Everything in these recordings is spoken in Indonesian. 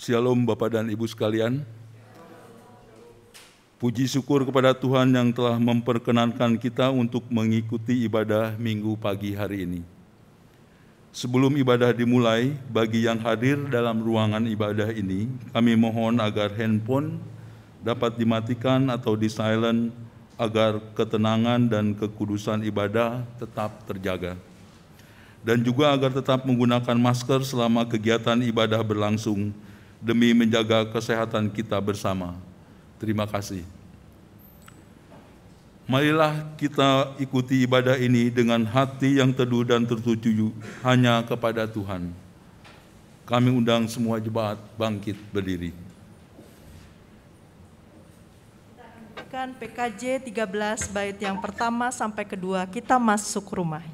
Shalom Bapak dan Ibu sekalian. Puji syukur kepada Tuhan yang telah memperkenankan kita untuk mengikuti ibadah Minggu pagi hari ini. Sebelum ibadah dimulai, bagi yang hadir dalam ruangan ibadah ini, kami mohon agar handphone dapat dimatikan atau di-silent agar ketenangan dan kekudusan ibadah tetap terjaga. Dan juga agar tetap menggunakan masker selama kegiatan ibadah berlangsung demi menjaga kesehatan kita bersama. Terima kasih. Marilah kita ikuti ibadah ini dengan hati yang teduh dan tertuju hanya kepada Tuhan. Kami undang semua jemaat bangkit berdiri. PKJ 13 bait yang pertama sampai kedua, kita masuk rumah.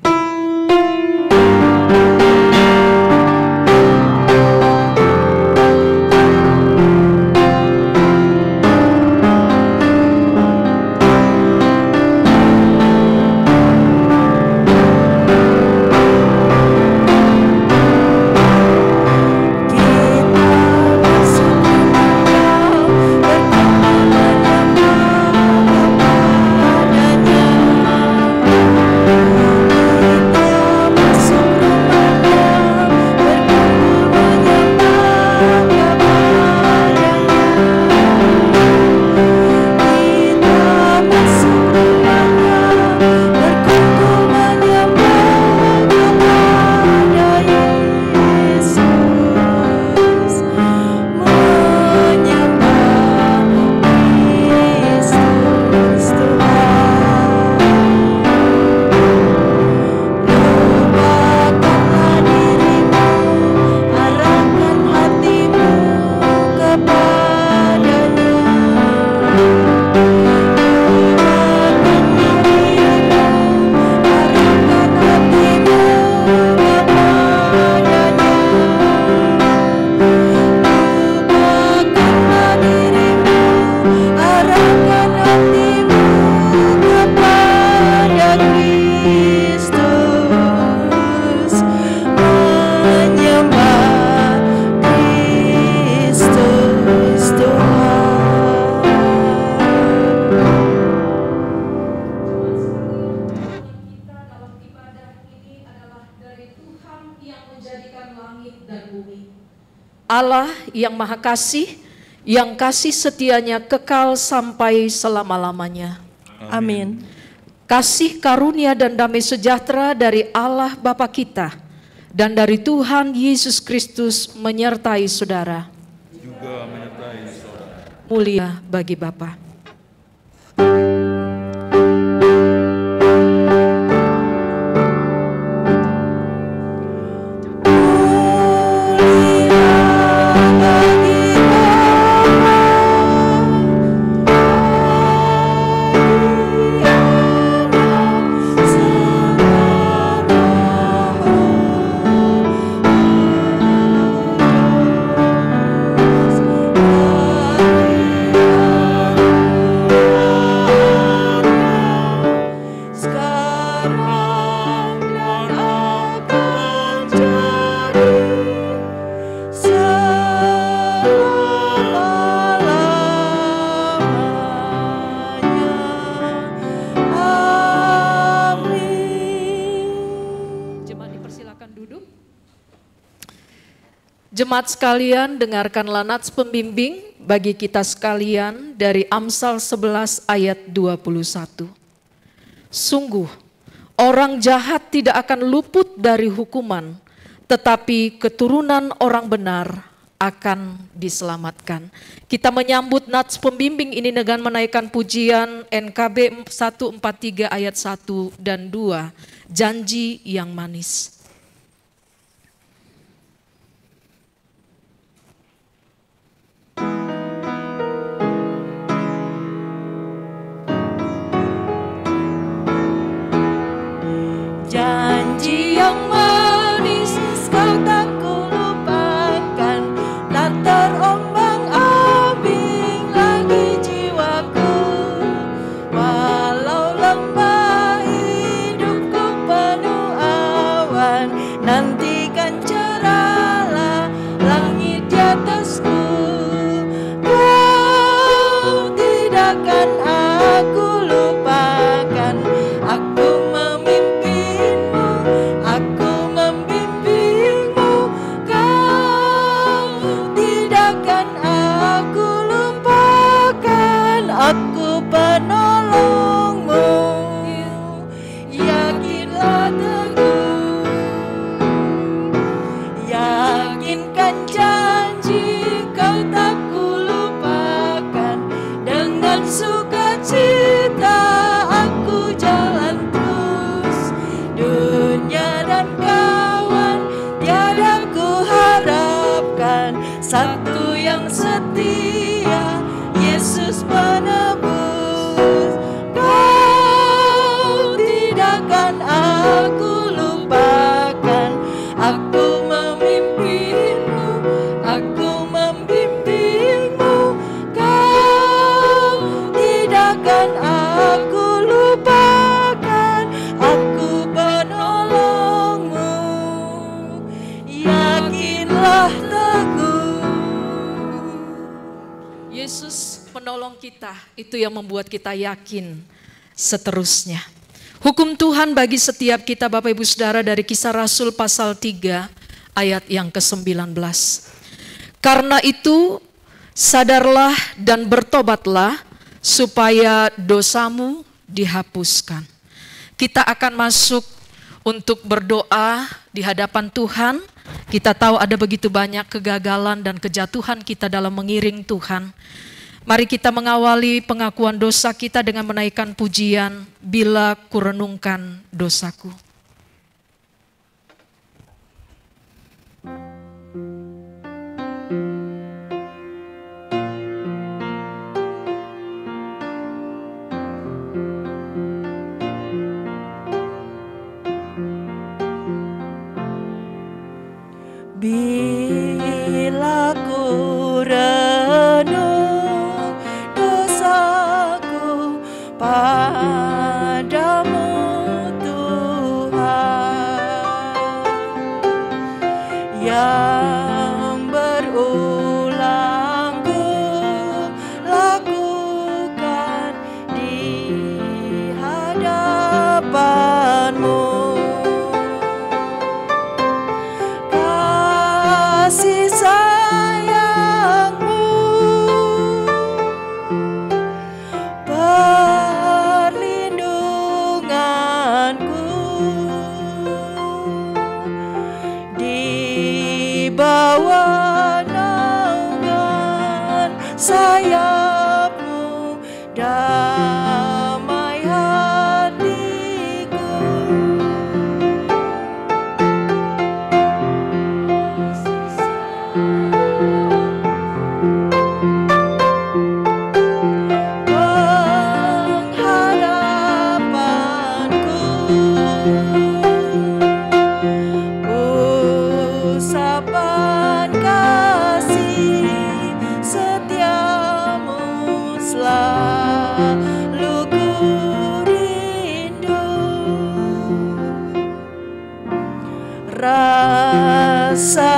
Allah yang Maha Kasih, yang kasih setianya kekal sampai selama-lamanya. Amin. Kasih karunia dan damai sejahtera dari Allah Bapa kita dan dari Tuhan Yesus Kristus menyertai saudara. Juga menyertai saudara. Mulia bagi Bapa. Jemaat sekalian, dengarkanlah nats pembimbing bagi kita sekalian dari Amsal 11 ayat 21. Sungguh, orang jahat tidak akan luput dari hukuman, tetapi keturunan orang benar akan diselamatkan. Kita menyambut nats pembimbing ini dengan menaikkan pujian NKB 143 ayat 1 dan 2, janji yang manis. Janji yang manis kau tak kulupakan, tak terombang-ambing lagi jiwaku. Walau lembah hidupku penuh awan, satu yang setia, Yesus penebus. Kau tidak akan aku lupakan, aku memimpinmu, aku membimbingmu. Kau tidak akan aku lupakan, aku penolongmu. Yakinlah teguh. Yesus penolong kita, itu yang membuat kita yakin seterusnya. Hukum Tuhan bagi setiap kita Bapak Ibu Saudara dari Kisah Rasul pasal 3 ayat yang ke-19. Karena itu sadarlah dan bertobatlah supaya dosamu dihapuskan. Kita akan masuk untuk berdoa di hadapan Tuhan. Kita tahu ada begitu banyak kegagalan dan kejatuhan kita dalam mengiring Tuhan. Mari kita mengawali pengakuan dosa kita dengan menaikkan pujian, bila kurenungkan dosaku. Bila ku renung dosaku padamu Tuhan, yang berulang ku lakukan di hadapanmu. Kasih sayangmu, perlindunganku, di bawah naungan sayapmu, damai hatiku. Pengharapanku, usapan kasih setiamu selalu ku rindu. Rasa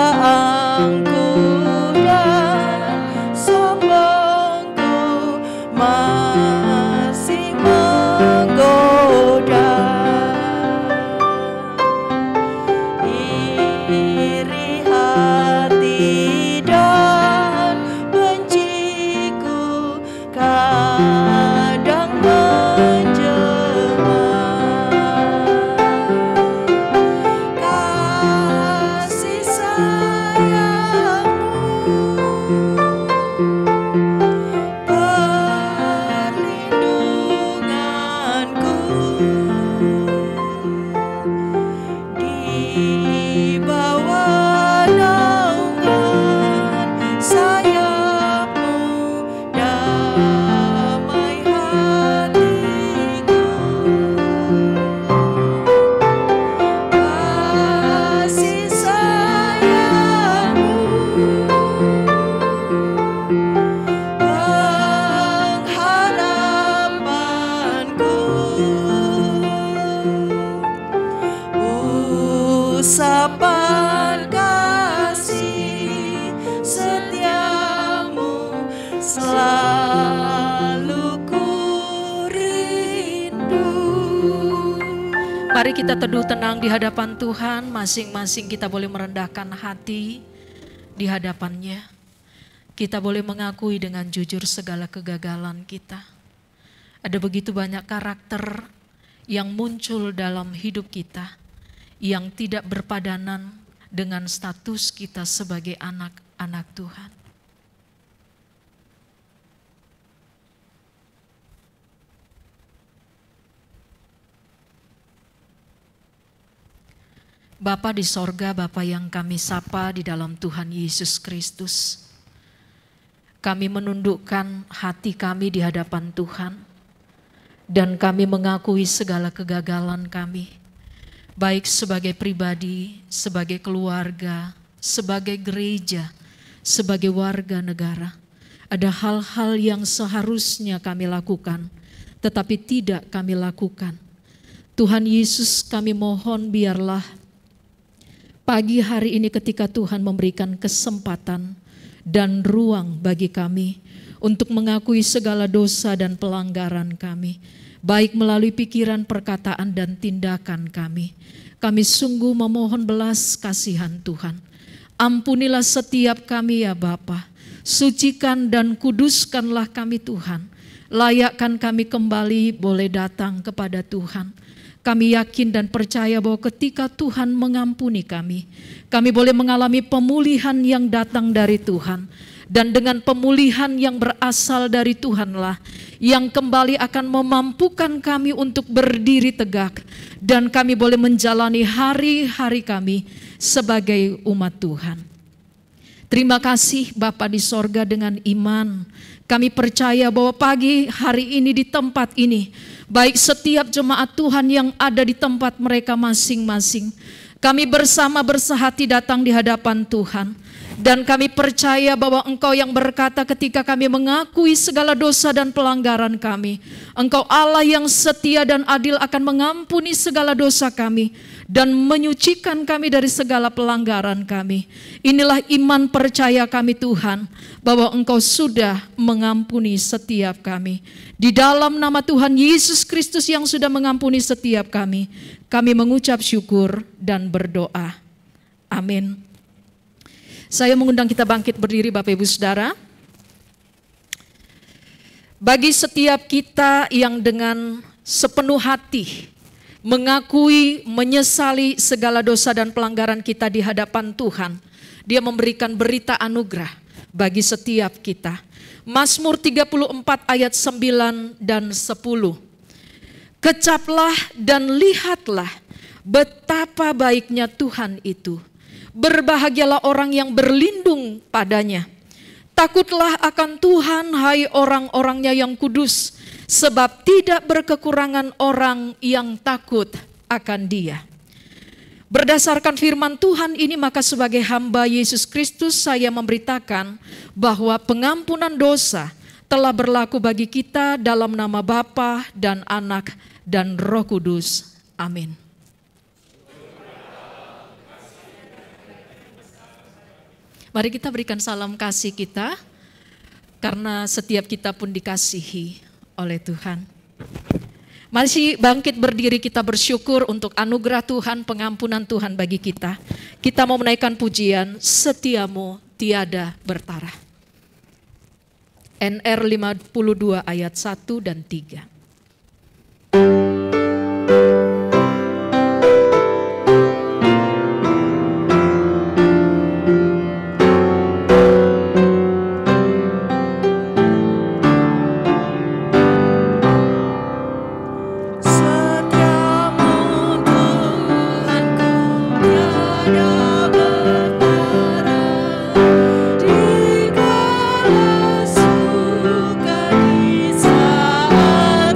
angkuh dan sombongku masih menggoda. Iri hati dan benciku kadang menjelma. Kasih sayangmu, perlindunganku, di bawah naungan sayapmu, damai hatiku. Kasih sayangmu, pengharapanku, usapan kasih setiamu selalu ku rindu. Mari kita teduh tenang di hadapan Tuhan, masing-masing kita boleh merendahkan hati di hadapannya. Kita boleh mengakui dengan jujur segala kegagalan kita. Ada begitu banyak karakter yang muncul dalam hidup kita yang tidak berpadanan dengan status kita sebagai anak-anak Tuhan. Bapa di sorga, Bapa yang kami sapa di dalam Tuhan Yesus Kristus. kami menundukkan hati kami di hadapan Tuhan. Dan kami mengakui segala kegagalan kami. Baik sebagai pribadi, sebagai keluarga, sebagai gereja, sebagai warga negara. Ada hal-hal yang seharusnya kami lakukan, tetapi tidak kami lakukan. Tuhan Yesus, kami mohon biarlah pagi hari ini ketika Tuhan memberikan kesempatan dan ruang bagi kami untuk mengakui segala dosa dan pelanggaran kami, baik melalui pikiran, perkataan, dan tindakan kami. Kami sungguh memohon belas kasihan Tuhan. Ampunilah setiap kami ya Bapa. Sucikan dan kuduskanlah kami Tuhan. Layakkan kami kembali boleh datang kepada Tuhan. Kami yakin dan percaya bahwa ketika Tuhan mengampuni kami boleh mengalami pemulihan yang datang dari Tuhan. Dan dengan pemulihan yang berasal dari Tuhanlah yang kembali akan memampukan kami untuk berdiri tegak. Dan kami boleh menjalani hari-hari kami sebagai umat Tuhan. Terima kasih Bapa di sorga, dengan iman kami percaya bahwa pagi hari ini di tempat ini, baik setiap jemaat Tuhan yang ada di tempat mereka masing-masing, kami bersama bersehati datang di hadapan Tuhan. Dan kami percaya bahwa Engkau yang berkata ketika kami mengakui segala dosa dan pelanggaran kami, Engkau Allah yang setia dan adil akan mengampuni segala dosa kami dan menyucikan kami dari segala pelanggaran kami. Inilah iman percaya kami Tuhan, bahwa Engkau sudah mengampuni setiap kami. Di dalam nama Tuhan Yesus Kristus yang sudah mengampuni setiap kami mengucap syukur dan berdoa. Amin. Saya mengundang kita bangkit berdiri Bapak Ibu Saudara. Bagi setiap kita yang dengan sepenuh hati mengakui, menyesali segala dosa dan pelanggaran kita di hadapan Tuhan, Dia memberikan berita anugerah bagi setiap kita. Mazmur 34 ayat 9 dan 10. Kecaplah dan lihatlah betapa baiknya Tuhan itu. Berbahagialah orang yang berlindung padanya. Takutlah akan Tuhan, hai orang-orangnya yang kudus, sebab tidak berkekurangan orang yang takut akan Dia. Berdasarkan firman Tuhan ini, maka sebagai hamba Yesus Kristus saya memberitakan bahwa pengampunan dosa telah berlaku bagi kita dalam nama Bapa dan Anak dan Roh Kudus. Amin. Mari kita berikan salam kasih kita, karena setiap kita pun dikasihi oleh Tuhan. Masih bangkit berdiri, kita bersyukur untuk anugerah Tuhan, pengampunan Tuhan bagi kita. Kita mau menaikkan pujian, Setiamu tiada bertara. NR 52 ayat 1 dan 3. Di kala suka di saat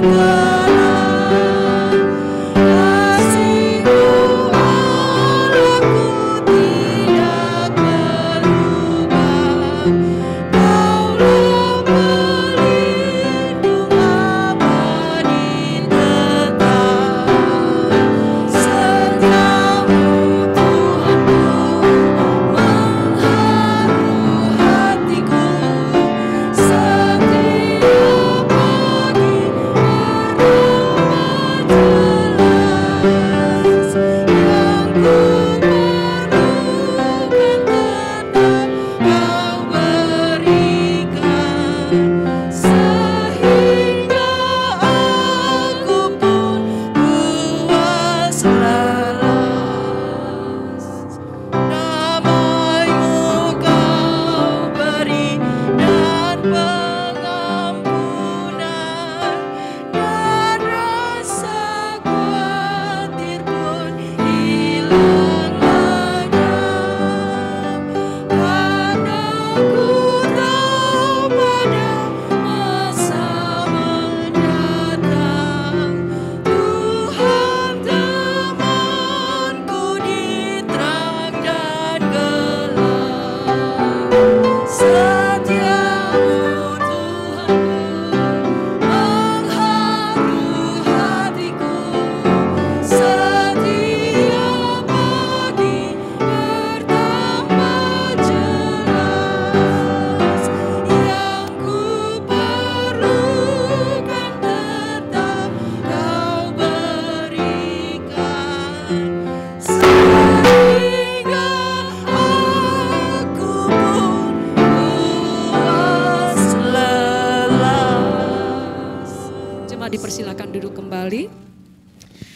jemaat dipersilakan duduk kembali.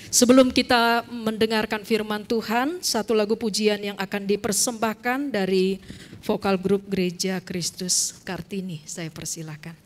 Sebelum kita mendengarkan firman Tuhan, satu lagu pujian yang akan dipersembahkan dari vokal grup Gereja Kristus Kartini. Saya persilakan.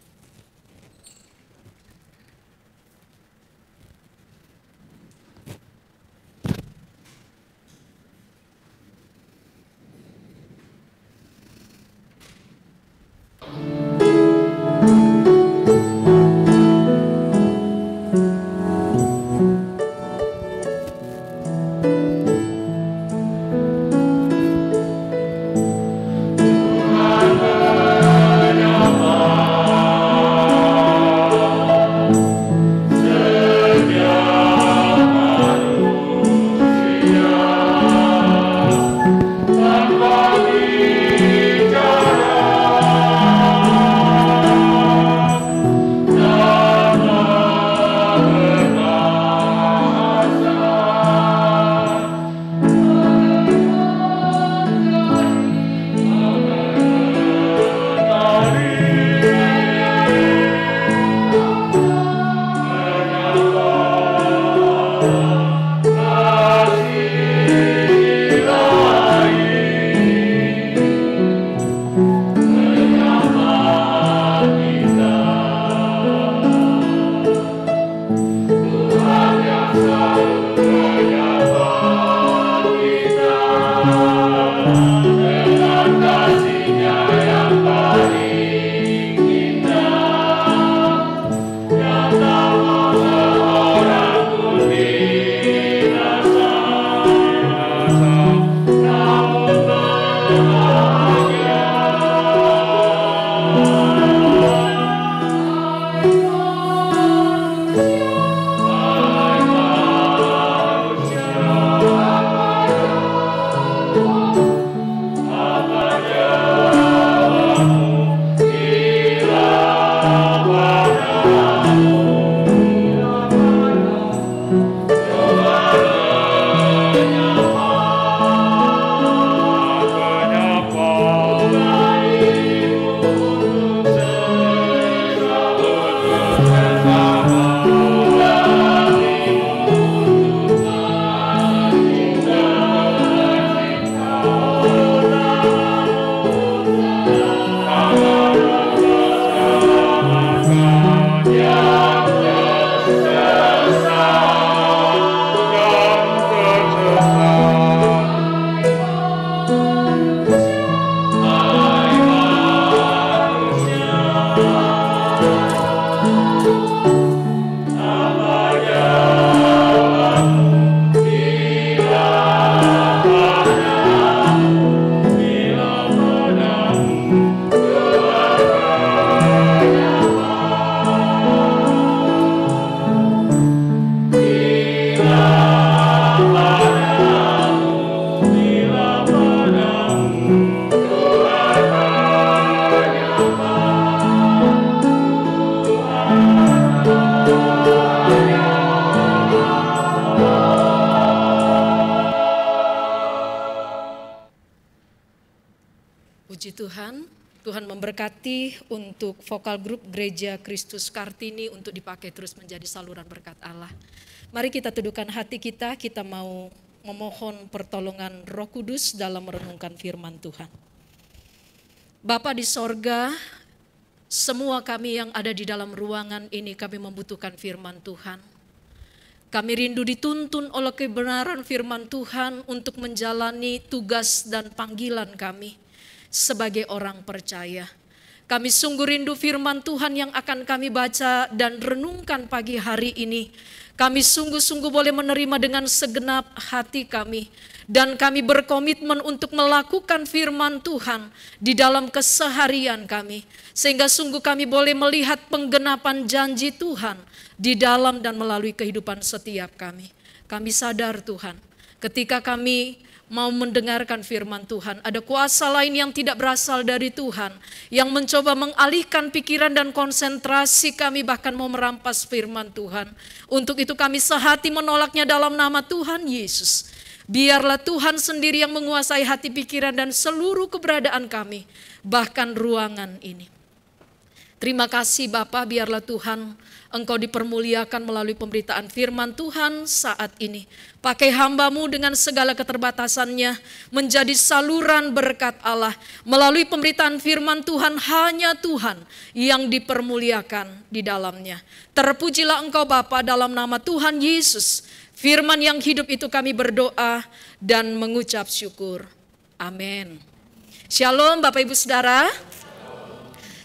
Puji Tuhan, Tuhan memberkati untuk vokal grup Gereja Kristus Kartini untuk dipakai terus menjadi saluran berkat Allah. Mari kita teduhkan hati kita mau memohon pertolongan Roh Kudus dalam merenungkan firman Tuhan. Bapa di sorga, semua kami yang ada di dalam ruangan ini kami membutuhkan firman Tuhan. Kami rindu dituntun oleh kebenaran firman Tuhan untuk menjalani tugas dan panggilan kami sebagai orang percaya. Kami sungguh rindu firman Tuhan yang akan kami baca dan renungkan pagi hari ini. Kami sungguh-sungguh boleh menerima dengan segenap hati kami. Dan kami berkomitmen untuk melakukan firman Tuhan di dalam keseharian kami. Sehingga sungguh kami boleh melihat penggenapan janji Tuhan di dalam dan melalui kehidupan setiap kami. Kami sadar Tuhan, ketika kami mau mendengarkan firman Tuhan, ada kuasa lain yang tidak berasal dari Tuhan, yang mencoba mengalihkan pikiran dan konsentrasi kami, bahkan mau merampas firman Tuhan. Untuk itu kami sehati menolaknya dalam nama Tuhan Yesus. Biarlah Tuhan sendiri yang menguasai hati pikiran dan seluruh keberadaan kami, bahkan ruangan ini. Terima kasih Bapa, biarlah Tuhan Engkau dipermuliakan melalui pemberitaan firman Tuhan saat ini. Pakai hamba-Mu dengan segala keterbatasannya menjadi saluran berkat Allah. Melalui pemberitaan firman Tuhan, hanya Tuhan yang dipermuliakan di dalamnya. Terpujilah Engkau Bapa, dalam nama Tuhan Yesus. Firman yang hidup itu kami berdoa dan mengucap syukur. Amin. Shalom Bapak Ibu Saudara.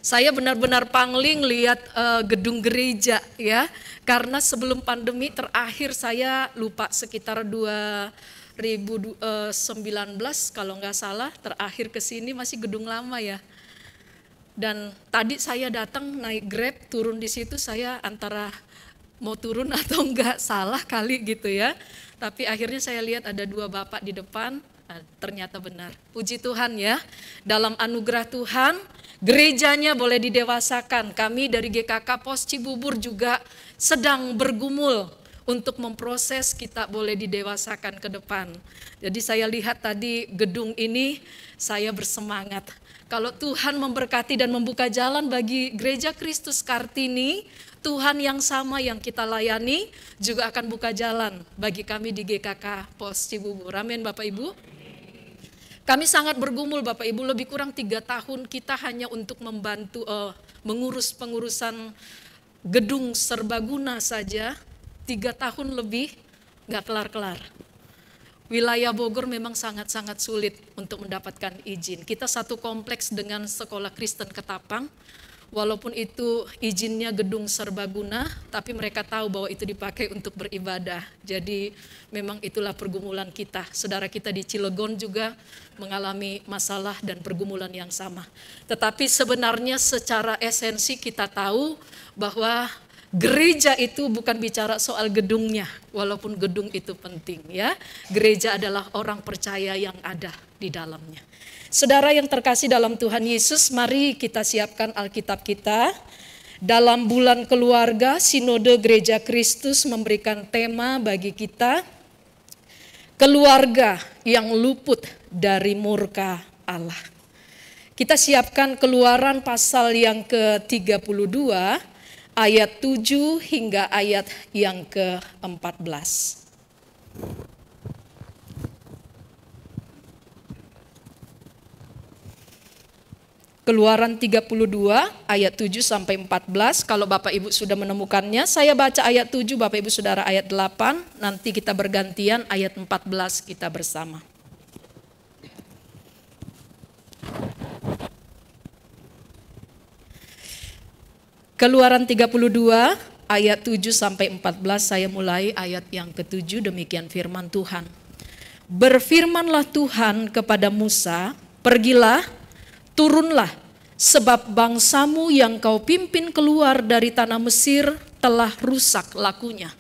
Saya benar-benar pangling lihat gedung gereja ya. Karena sebelum pandemi terakhir saya lupa sekitar 2019 kalau nggak salah, terakhir ke sini masih gedung lama ya. Dan tadi saya datang naik Grab, turun di situ saya antara mau turun atau enggak, salah kali gitu ya. Tapi akhirnya saya lihat ada 2 bapak di depan, ternyata benar. Puji Tuhan ya, dalam anugerah Tuhan gerejanya boleh didewasakan. Kami dari GKK Pos Cibubur juga sedang bergumul untuk memproses kita boleh didewasakan ke depan. Jadi saya lihat tadi gedung ini, saya bersemangat. Kalau Tuhan memberkati dan membuka jalan bagi Gereja Kristus Kartini, Tuhan yang sama yang kita layani juga akan buka jalan bagi kami di GKK Pos Cibubur. Amin Bapak Ibu. Kami sangat bergumul Bapak Ibu, lebih kurang 3 tahun kita hanya untuk membantu mengurus pengurusan gedung serbaguna saja. 3 tahun lebih gak kelar-kelar. Wilayah Bogor memang sangat-sangat sulit untuk mendapatkan izin. Kita satu kompleks dengan Sekolah Kristen Ketapang. Walaupun itu izinnya gedung serbaguna, tapi mereka tahu bahwa itu dipakai untuk beribadah. Jadi memang itulah pergumulan kita. Saudara kita di Cilegon juga mengalami masalah dan pergumulan yang sama. Tetapi sebenarnya secara esensi kita tahu bahwa gereja itu bukan bicara soal gedungnya, walaupun gedung itu penting ya. Gereja adalah orang percaya yang ada di dalamnya. Saudara yang terkasih dalam Tuhan Yesus, mari kita siapkan Alkitab kita. Dalam bulan keluarga, Sinode Gereja Kristus memberikan tema bagi kita, keluarga yang luput dari murka Allah. Kita siapkan Keluaran pasal yang ke-32, ayat 7 hingga ayat yang ke-14. Keluaran 32 ayat 7 sampai 14. Kalau Bapak Ibu sudah menemukannya, saya baca ayat 7, Bapak Ibu Saudara ayat 8. Nanti kita bergantian ayat 14 kita bersama. Keluaran 32 ayat 7 sampai 14, saya mulai ayat yang ke-7, demikian firman Tuhan. Berfirmanlah Tuhan kepada Musa, pergilah, turunlah, sebab bangsamu yang kau pimpin keluar dari tanah Mesir telah rusak lakunya.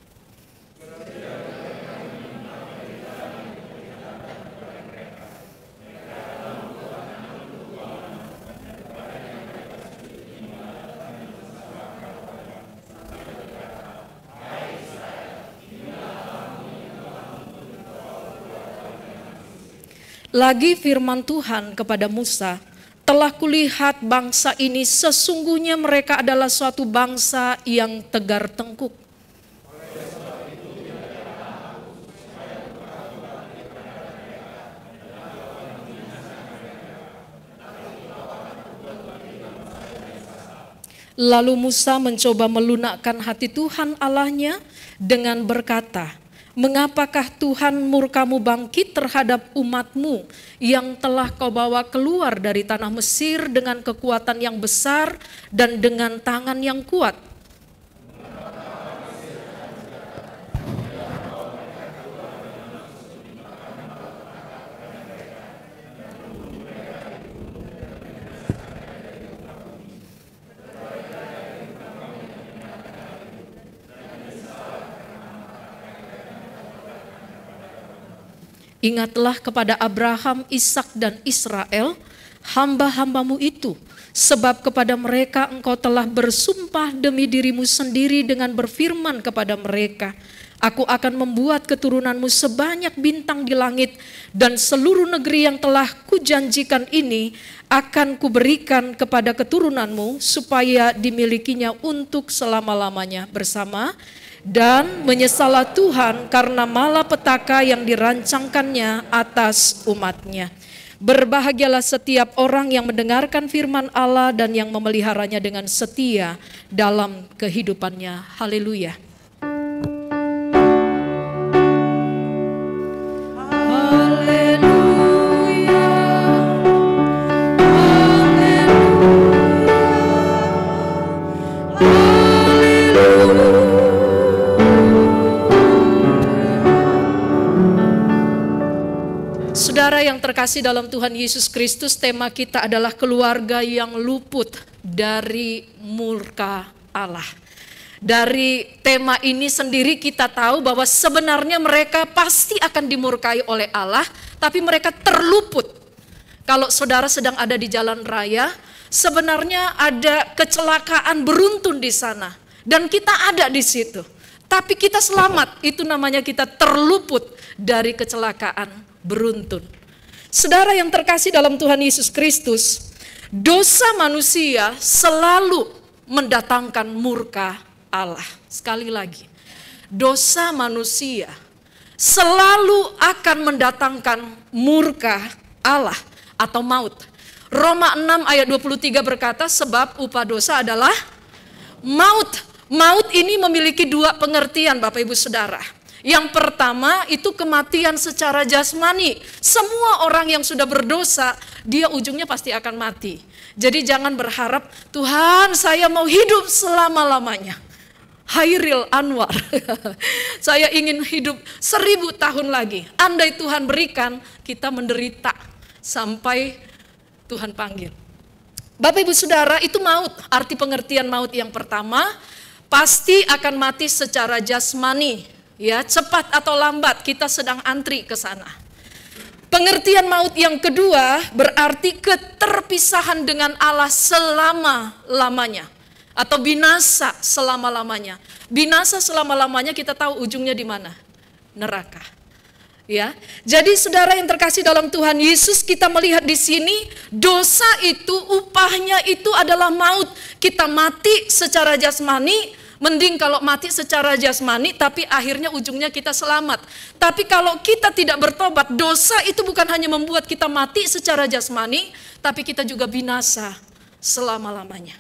Lagi firman Tuhan kepada Musa, telah kulihat bangsa ini sesungguhnya mereka adalah suatu bangsa yang tegar tengkuk. Lalu Musa mencoba melunakkan hati Tuhan Allahnya dengan berkata, mengapakah Tuhan murkamu bangkit terhadap umatmu yang telah kau bawa keluar dari tanah Mesir dengan kekuatan yang besar dan dengan tangan yang kuat? Ingatlah kepada Abraham, Ishak dan Israel, hamba-hambamu itu, sebab kepada mereka engkau telah bersumpah demi dirimu sendiri dengan berfirman kepada mereka, Aku akan membuat keturunanmu sebanyak bintang di langit, dan seluruh negeri yang telah kujanjikan ini akan kuberikan kepada keturunanmu supaya dimilikinya untuk selama-lamanya bersama. Dan menyesallah Tuhan karena malapetaka yang dirancangkannya atas umatnya. Berbahagialah setiap orang yang mendengarkan firman Allah dan yang memeliharanya dengan setia dalam kehidupannya. Haleluya. Saudara yang terkasih dalam Tuhan Yesus Kristus, tema kita adalah keluarga yang luput dari murka Allah. Dari tema ini sendiri kita tahu bahwa sebenarnya mereka pasti akan dimurkai oleh Allah, tapi mereka terluput. Kalau saudara sedang ada di jalan raya, sebenarnya ada kecelakaan beruntun di sana, dan kita ada di situ. Tapi kita selamat, itu namanya kita terluput dari kecelakaan beruntun. Saudara yang terkasih dalam Tuhan Yesus Kristus, dosa manusia selalu mendatangkan murka Allah. Sekali lagi, dosa manusia selalu akan mendatangkan murka Allah atau maut. Roma 6 ayat 23 berkata, sebab upah dosa adalah maut. Maut ini memiliki dua pengertian Bapak Ibu Saudara. Yang pertama itu kematian secara jasmani. Semua orang yang sudah berdosa, dia ujungnya pasti akan mati. Jadi jangan berharap, Tuhan saya mau hidup selama-lamanya. Hairil Anwar, saya ingin hidup 1000 tahun lagi. Andai Tuhan berikan, kita menderita sampai Tuhan panggil. Bapak Ibu Saudara, itu maut. Arti pengertian maut yang pertama, pasti akan mati secara jasmani. Ya, cepat atau lambat kita sedang antri ke sana. Pengertian maut yang kedua berarti keterpisahan dengan Allah selama-lamanya atau binasa selama-lamanya. Binasa selama-lamanya kita tahu ujungnya di mana? Neraka. Ya. Jadi saudara yang terkasih dalam Tuhan Yesus, kita melihat di sini dosa itu upahnya itu adalah maut. Kita mati secara jasmani. Mending kalau mati secara jasmani, tapi akhirnya ujungnya kita selamat. Tapi kalau kita tidak bertobat, dosa itu bukan hanya membuat kita mati secara jasmani, tapi kita juga binasa selama-lamanya.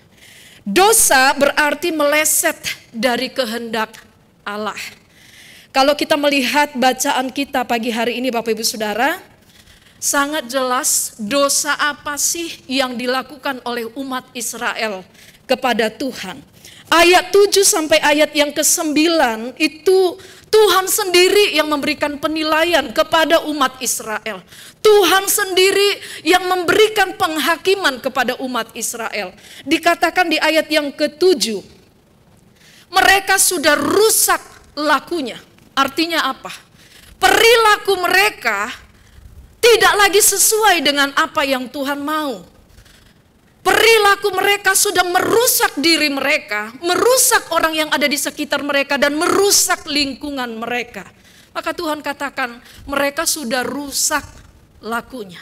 Dosa berarti meleset dari kehendak Allah. Kalau kita melihat bacaan kita pagi hari ini Bapak Ibu Saudara, sangat jelas dosa apa sih yang dilakukan oleh umat Israel kepada Tuhan. Ayat 7 sampai ayat yang ke-9 itu Tuhan sendiri yang memberikan penilaian kepada umat Israel. Tuhan sendiri yang memberikan penghakiman kepada umat Israel. Dikatakan di ayat yang ke-7, mereka sudah rusak lakunya. Artinya apa? Perilaku mereka tidak lagi sesuai dengan apa yang Tuhan mau. Perilaku mereka sudah merusak diri mereka, merusak orang yang ada di sekitar mereka, dan merusak lingkungan mereka. Maka Tuhan katakan mereka sudah rusak lakunya.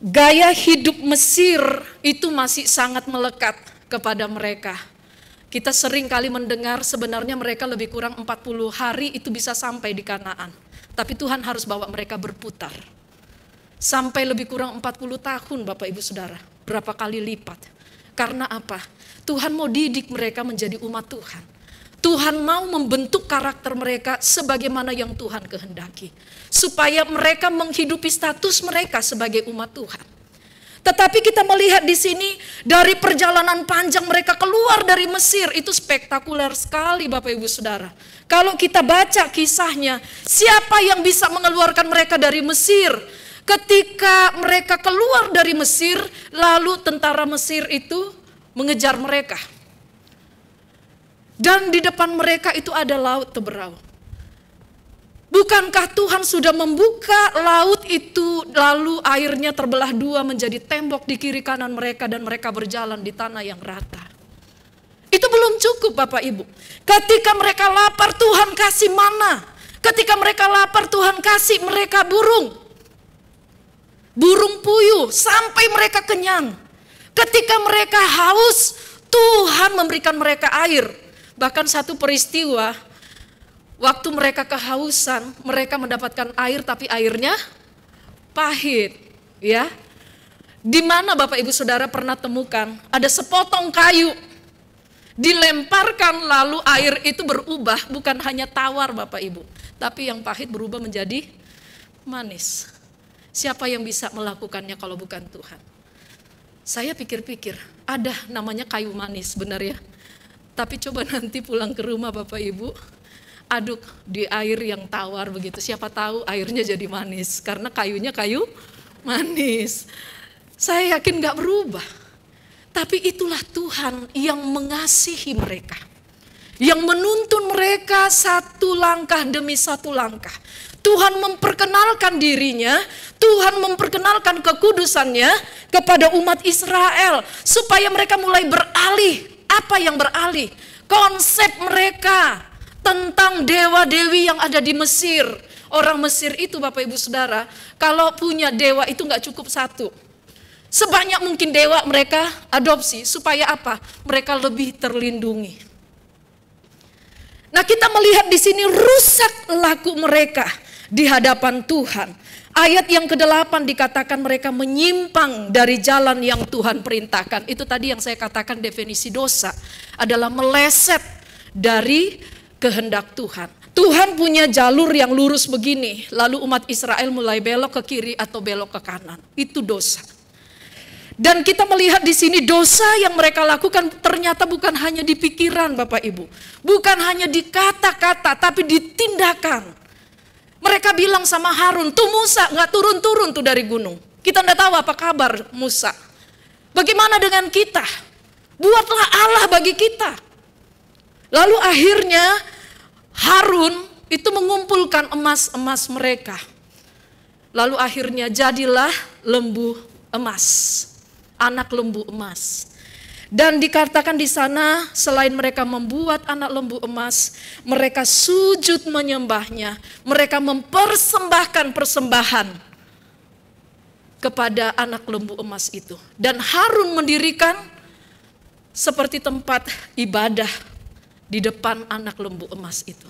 Gaya hidup Mesir itu masih sangat melekat kepada mereka. Kita sering kali mendengar sebenarnya mereka lebih kurang 40 hari itu bisa sampai di Kanaan. Tapi Tuhan harus bawa mereka berputar. Sampai lebih kurang 40 tahun Bapak Ibu Saudara. Berapa kali lipat. Karena apa? Tuhan mau didik mereka menjadi umat Tuhan. Tuhan mau membentuk karakter mereka sebagaimana yang Tuhan kehendaki. Supaya mereka menghidupi status mereka sebagai umat Tuhan. Tetapi kita melihat di sini dari perjalanan panjang mereka keluar dari Mesir. Itu spektakuler sekali Bapak Ibu Saudara. Kalau kita baca kisahnya, siapa yang bisa mengeluarkan mereka dari Mesir? Ketika mereka keluar dari Mesir, lalu tentara Mesir itu mengejar mereka. Dan di depan mereka itu ada laut Teberau. Bukankah Tuhan sudah membuka laut itu, lalu airnya terbelah dua menjadi tembok di kiri kanan mereka, dan mereka berjalan di tanah yang rata. Itu belum cukup Bapak Ibu. Ketika mereka lapar, Tuhan kasih mana. Ketika mereka lapar, Tuhan kasih mereka burung puyuh sampai mereka kenyang. Ketika mereka haus, Tuhan memberikan mereka air. Bahkan satu peristiwa, waktu mereka kehausan, mereka mendapatkan air tapi airnya pahit, ya. Di mana Bapak Ibu Saudara pernah temukan ada sepotong kayu dilemparkan lalu air itu berubah, bukan hanya tawar Bapak Ibu, tapi yang pahit berubah menjadi manis. Siapa yang bisa melakukannya kalau bukan Tuhan? Saya pikir-pikir, ada namanya kayu manis benar ya. Tapi coba nanti pulang ke rumah Bapak Ibu, aduk di air yang tawar begitu. Siapa tahu airnya jadi manis, karena kayunya kayu manis. Saya yakin gak berubah. Tapi itulah Tuhan yang mengasihi mereka, yang menuntun mereka satu langkah demi satu langkah. Tuhan memperkenalkan dirinya, Tuhan memperkenalkan kekudusannya kepada umat Israel, supaya mereka mulai beralih. Apa yang beralih? Konsep mereka tentang dewa-dewi yang ada di Mesir. Orang Mesir itu Bapak Ibu Saudara, kalau punya dewa itu gak cukup satu. Sebanyak mungkin dewa mereka adopsi, supaya apa? Mereka lebih terlindungi. Nah, kita melihat di sini rusak laku mereka di hadapan Tuhan. Ayat yang ke-8 dikatakan mereka menyimpang dari jalan yang Tuhan perintahkan. Itu tadi yang saya katakan definisi dosa adalah meleset dari kehendak Tuhan. Tuhan punya jalur yang lurus begini, lalu umat Israel mulai belok ke kiri atau belok ke kanan. Itu dosa. Dan kita melihat di sini dosa yang mereka lakukan ternyata bukan hanya di pikiran Bapak Ibu. Bukan hanya di kata-kata, tapi di tindakan. Mereka bilang sama Harun, tuh Musa gak turun-turun tuh dari gunung. Kita gak tahu apa kabar Musa. Bagaimana dengan kita? Buatlah Allah bagi kita. Lalu akhirnya Harun itu mengumpulkan emas-emas mereka. Lalu akhirnya jadilah lembu emas. Anak lembu emas. Dan dikatakan di sana selain mereka membuat anak lembu emas, mereka sujud menyembahnya. Mereka mempersembahkan persembahan kepada anak lembu emas itu. Dan Harun mendirikan seperti tempat ibadah di depan anak lembu emas itu.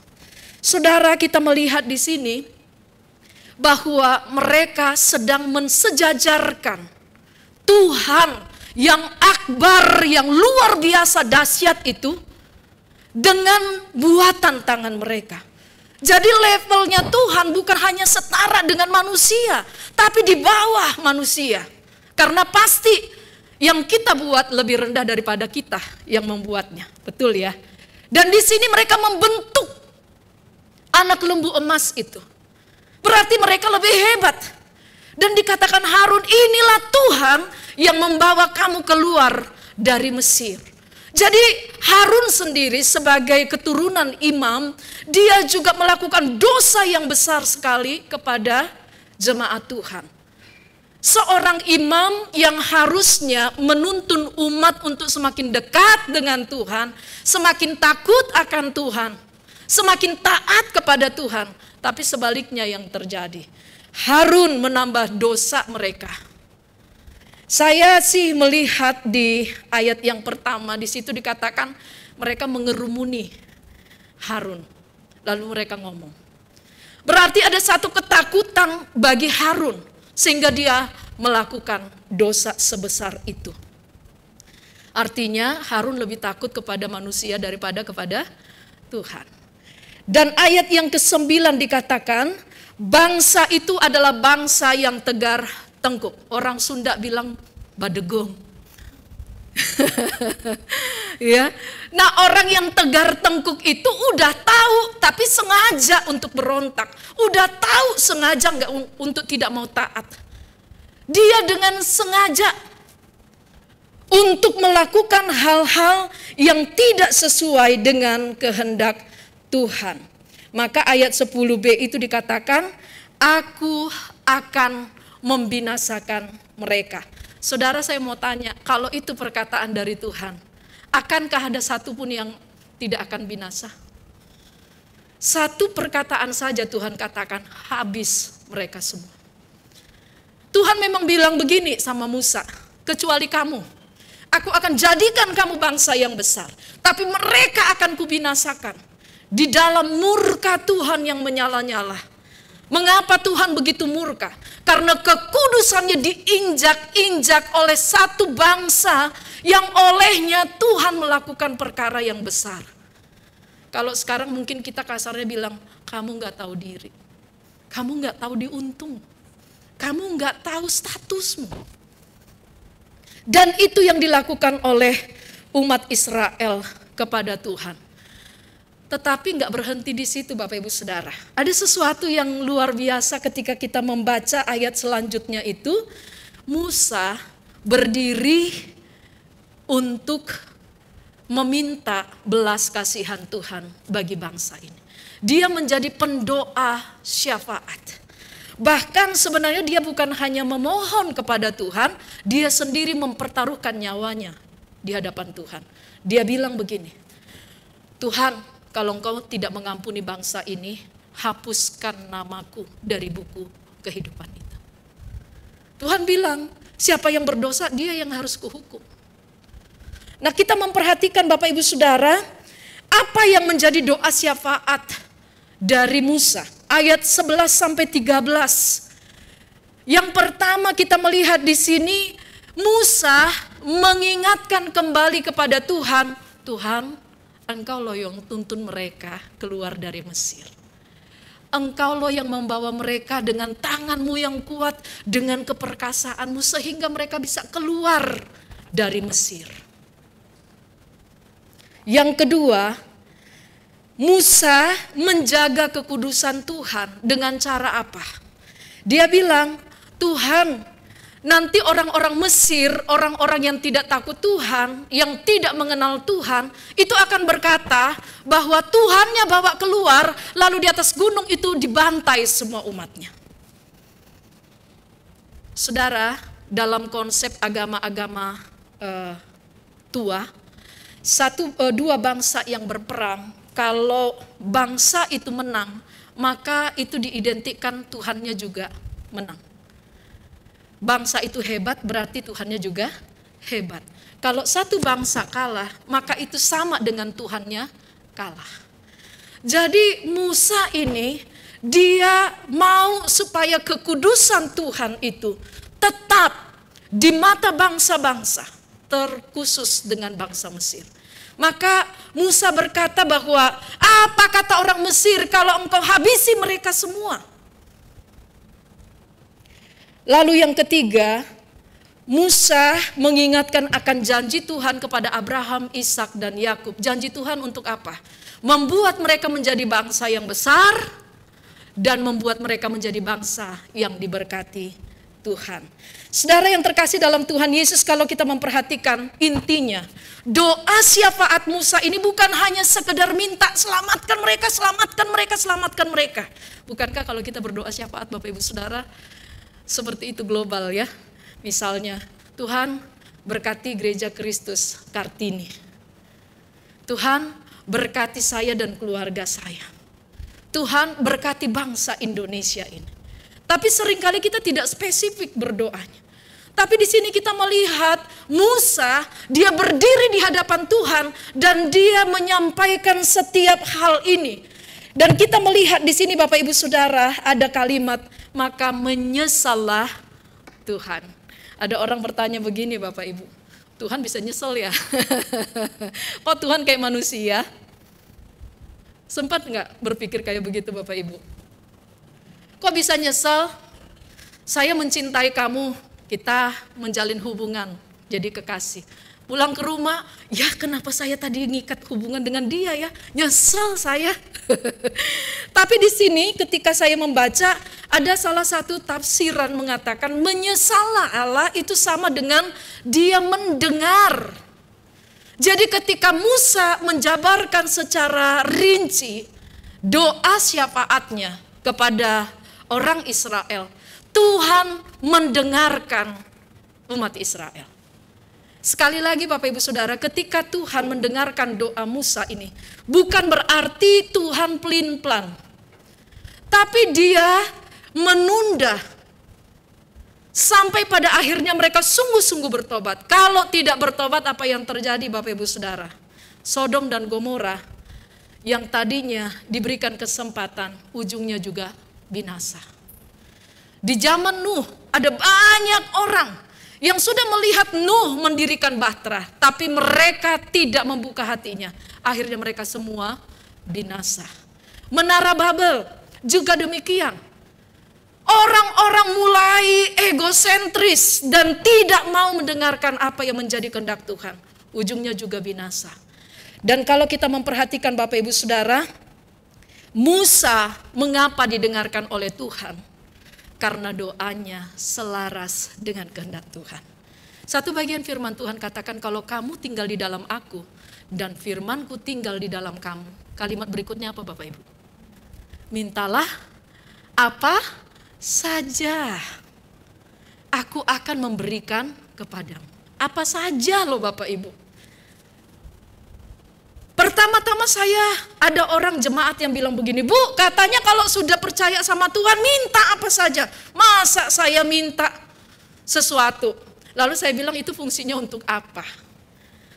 Saudara, kita melihat di sini bahwa mereka sedang mensejajarkan Tuhan yang akbar, yang luar biasa dahsyat itu dengan buatan tangan mereka. Jadi levelnya Tuhan bukan hanya setara dengan manusia, tapi di bawah manusia. Karena pasti yang kita buat lebih rendah daripada kita yang membuatnya. Betul ya? Dan di sini mereka membentuk anak lembu emas itu. Berarti mereka lebih hebat. Dan dikatakan Harun, inilah Tuhan yang membawa kamu keluar dari Mesir. Jadi Harun sendiri sebagai keturunan imam, dia juga melakukan dosa yang besar sekali kepada jemaat Tuhan. Seorang imam yang harusnya menuntun umat untuk semakin dekat dengan Tuhan, semakin takut akan Tuhan, semakin taat kepada Tuhan. Tapi sebaliknya yang terjadi. Harun menambah dosa mereka. Saya sih melihat di ayat yang pertama, di situ dikatakan mereka mengerumuni Harun. Lalu mereka ngomong. Berarti ada satu ketakutan bagi Harun sehingga dia melakukan dosa sebesar itu. Artinya Harun lebih takut kepada manusia daripada kepada Tuhan. Dan ayat yang ke-9 dikatakan bangsa itu adalah bangsa yang tegar tengkuk. Orang Sunda bilang badegong. Ya. Nah, orang yang tegar tengkuk itu udah tahu tapi sengaja untuk berontak. Udah tahu sengaja untuk tidak mau taat. Dia dengan sengaja untuk melakukan hal-hal yang tidak sesuai dengan kehendak Tuhan. Maka ayat 10b itu dikatakan, aku akan membinasakan mereka. Saudara, saya mau tanya, kalau itu perkataan dari Tuhan, Akankah ada satu pun yang tidak akan binasa? Satu perkataan saja Tuhan katakan, habis mereka semua. Tuhan memang bilang begini sama Musa, kecuali kamu, aku akan jadikan kamu bangsa yang besar, tapi mereka akan kubinasakan. Di dalam murka Tuhan yang menyala-nyala. Mengapa Tuhan begitu murka? Karena kekudusannya diinjak-injak oleh satu bangsa yang olehnya Tuhan melakukan perkara yang besar. Kalau sekarang mungkin kita kasarnya bilang, kamu gak tahu diri. Kamu gak tahu diuntung. Kamu gak tahu statusmu. Dan itu yang dilakukan oleh umat Israel kepada Tuhan. Tetapi gak berhenti di situ Bapak Ibu Saudara. Ada sesuatu yang luar biasa ketika kita membaca ayat selanjutnya itu. Musa berdiri untuk meminta belas kasihan Tuhan bagi bangsa ini. Dia menjadi pendoa syafaat. Bahkan sebenarnya dia bukan hanya memohon kepada Tuhan, dia sendiri mempertaruhkan nyawanya di hadapan Tuhan. Dia bilang begini, Tuhan, kalau Engkau tidak mengampuni bangsa ini, hapuskan namaku dari buku kehidupan itu. Tuhan bilang, siapa yang berdosa, dia yang harus kuhukum. Nah, kita memperhatikan Bapak Ibu Saudara, apa yang menjadi doa syafaat dari Musa. Ayat 11 sampai 13. Yang pertama kita melihat di sini, Musa mengingatkan kembali kepada Tuhan, Tuhan, Engkau loh yang tuntun mereka keluar dari Mesir. Engkau loh yang membawa mereka dengan tangan-Mu yang kuat, dengan keperkasaanmu sehingga mereka bisa keluar dari Mesir. Yang kedua, Musa menjaga kekudusan Tuhan dengan cara apa? Dia bilang, Tuhan, nanti orang-orang Mesir, orang-orang yang tidak takut Tuhan, yang tidak mengenal Tuhan, itu akan berkata bahwa Tuhannya bawa keluar, lalu di atas gunung itu dibantai semua umatnya. Saudara, dalam konsep agama-agama tua, dua bangsa yang berperang, kalau bangsa itu menang, maka itu diidentikan Tuhannya juga menang. Bangsa itu hebat, berarti Tuhannya juga hebat. Kalau satu bangsa kalah, maka itu sama dengan Tuhannya kalah. Jadi Musa ini, dia mau supaya kekudusan Tuhan itu tetap di mata bangsa-bangsa, terkhusus dengan bangsa Mesir. Maka Musa berkata bahwa, apa kata orang Mesir kalau engkau habisi mereka semua? Lalu yang ketiga, Musa mengingatkan akan janji Tuhan kepada Abraham, Ishak dan Yakub. Janji Tuhan untuk apa? Membuat mereka menjadi bangsa yang besar dan membuat mereka menjadi bangsa yang diberkati Tuhan. Saudara yang terkasih dalam Tuhan Yesus, kalau kita memperhatikan intinya, doa syafaat Musa ini bukan hanya sekedar minta selamatkan mereka, selamatkan mereka, selamatkan mereka. Bukankah kalau kita berdoa syafaat Bapak Ibu Saudara, seperti itu global ya. Misalnya, Tuhan berkati Gereja Kristus Kartini. Tuhan berkati saya dan keluarga saya. Tuhan berkati bangsa Indonesia ini. Tapi seringkali kita tidak spesifik berdoanya. Tapi di sini kita melihat Musa, dia berdiri di hadapan Tuhan dan dia menyampaikan setiap hal ini. Dan kita melihat di sini Bapak Ibu Saudara ada kalimat, maka menyesallah Tuhan. Ada orang bertanya begini Bapak Ibu, Tuhan bisa nyesel ya? Kok Tuhan kayak manusia? Sempat nggak berpikir kayak begitu Bapak Ibu? Kok bisa nyesel? Saya mencintai kamu, kita menjalin hubungan, jadi kekasih. Pulang ke rumah, ya kenapa saya tadi ngikat hubungan dengan dia ya? Nyesel saya. Tapi di sini ketika saya membaca, ada salah satu tafsiran mengatakan menyesallah Allah itu sama dengan dia mendengar. Jadi ketika Musa menjabarkan secara rinci doa syafaatnya kepada orang Israel, Tuhan mendengarkan umat Israel. Sekali lagi Bapak Ibu Saudara, ketika Tuhan mendengarkan doa Musa ini, bukan berarti Tuhan pelin-pelan. Tapi dia menunda sampai pada akhirnya mereka sungguh-sungguh bertobat. Kalau tidak bertobat, apa yang terjadi Bapak Ibu Saudara? Sodom dan Gomora yang tadinya diberikan kesempatan, ujungnya juga binasa. Di zaman Nuh ada banyak orang yang sudah melihat Nuh mendirikan bahtera, tapi mereka tidak membuka hatinya. Akhirnya mereka semua binasa. Menara Babel juga demikian. Orang-orang mulai egosentris dan tidak mau mendengarkan apa yang menjadi kehendak Tuhan. Ujungnya juga binasa. Dan kalau kita memperhatikan Bapak Ibu Saudara, Musa mengapa didengarkan oleh Tuhan? Karena doanya selaras dengan kehendak Tuhan. Satu bagian firman Tuhan katakan, kalau kamu tinggal di dalam aku dan firmanku tinggal di dalam kamu. Kalimat berikutnya apa Bapak Ibu? Mintalah apa saja, aku akan memberikan kepadamu. Apa saja loh Bapak Ibu. Pertama-tama ada orang jemaat yang bilang begini, Bu, katanya kalau sudah percaya sama Tuhan minta apa saja. Masa saya minta sesuatu? Lalu saya bilang itu fungsinya untuk apa?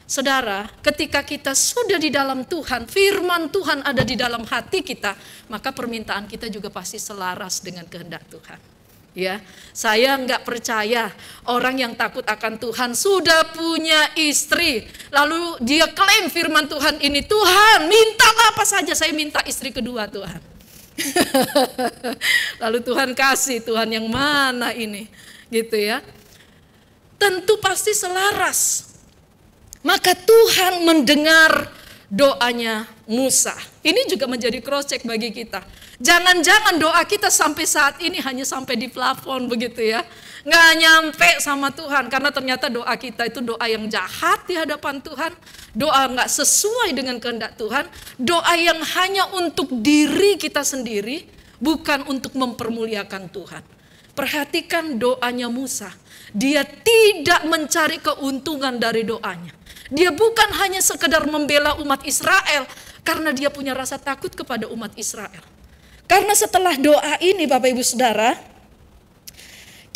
Saudara, ketika kita sudah di dalam Tuhan, firman Tuhan ada di dalam hati kita, maka permintaan kita juga pasti selaras dengan kehendak Tuhan. Ya, saya nggak percaya orang yang takut akan Tuhan sudah punya istri, lalu dia klaim firman Tuhan ini, Tuhan mintalah apa saja, saya minta istri kedua Tuhan. Lalu Tuhan kasih, Tuhan yang mana ini, gitu ya. Tentu pasti selaras. Maka Tuhan mendengar doanya Musa. Ini juga menjadi cross check bagi kita. Jangan-jangan doa kita sampai saat ini hanya sampai di plafon begitu ya. Nggak nyampe sama Tuhan. Karena ternyata doa kita itu doa yang jahat di hadapan Tuhan. Doa nggak sesuai dengan kehendak Tuhan. Doa yang hanya untuk diri kita sendiri. Bukan untuk mempermuliakan Tuhan. Perhatikan doanya Musa. Dia tidak mencari keuntungan dari doanya. Dia bukan hanya sekedar membela umat Israel. Karena dia punya rasa takut kepada umat Israel. Karena setelah doa ini Bapak Ibu Saudara,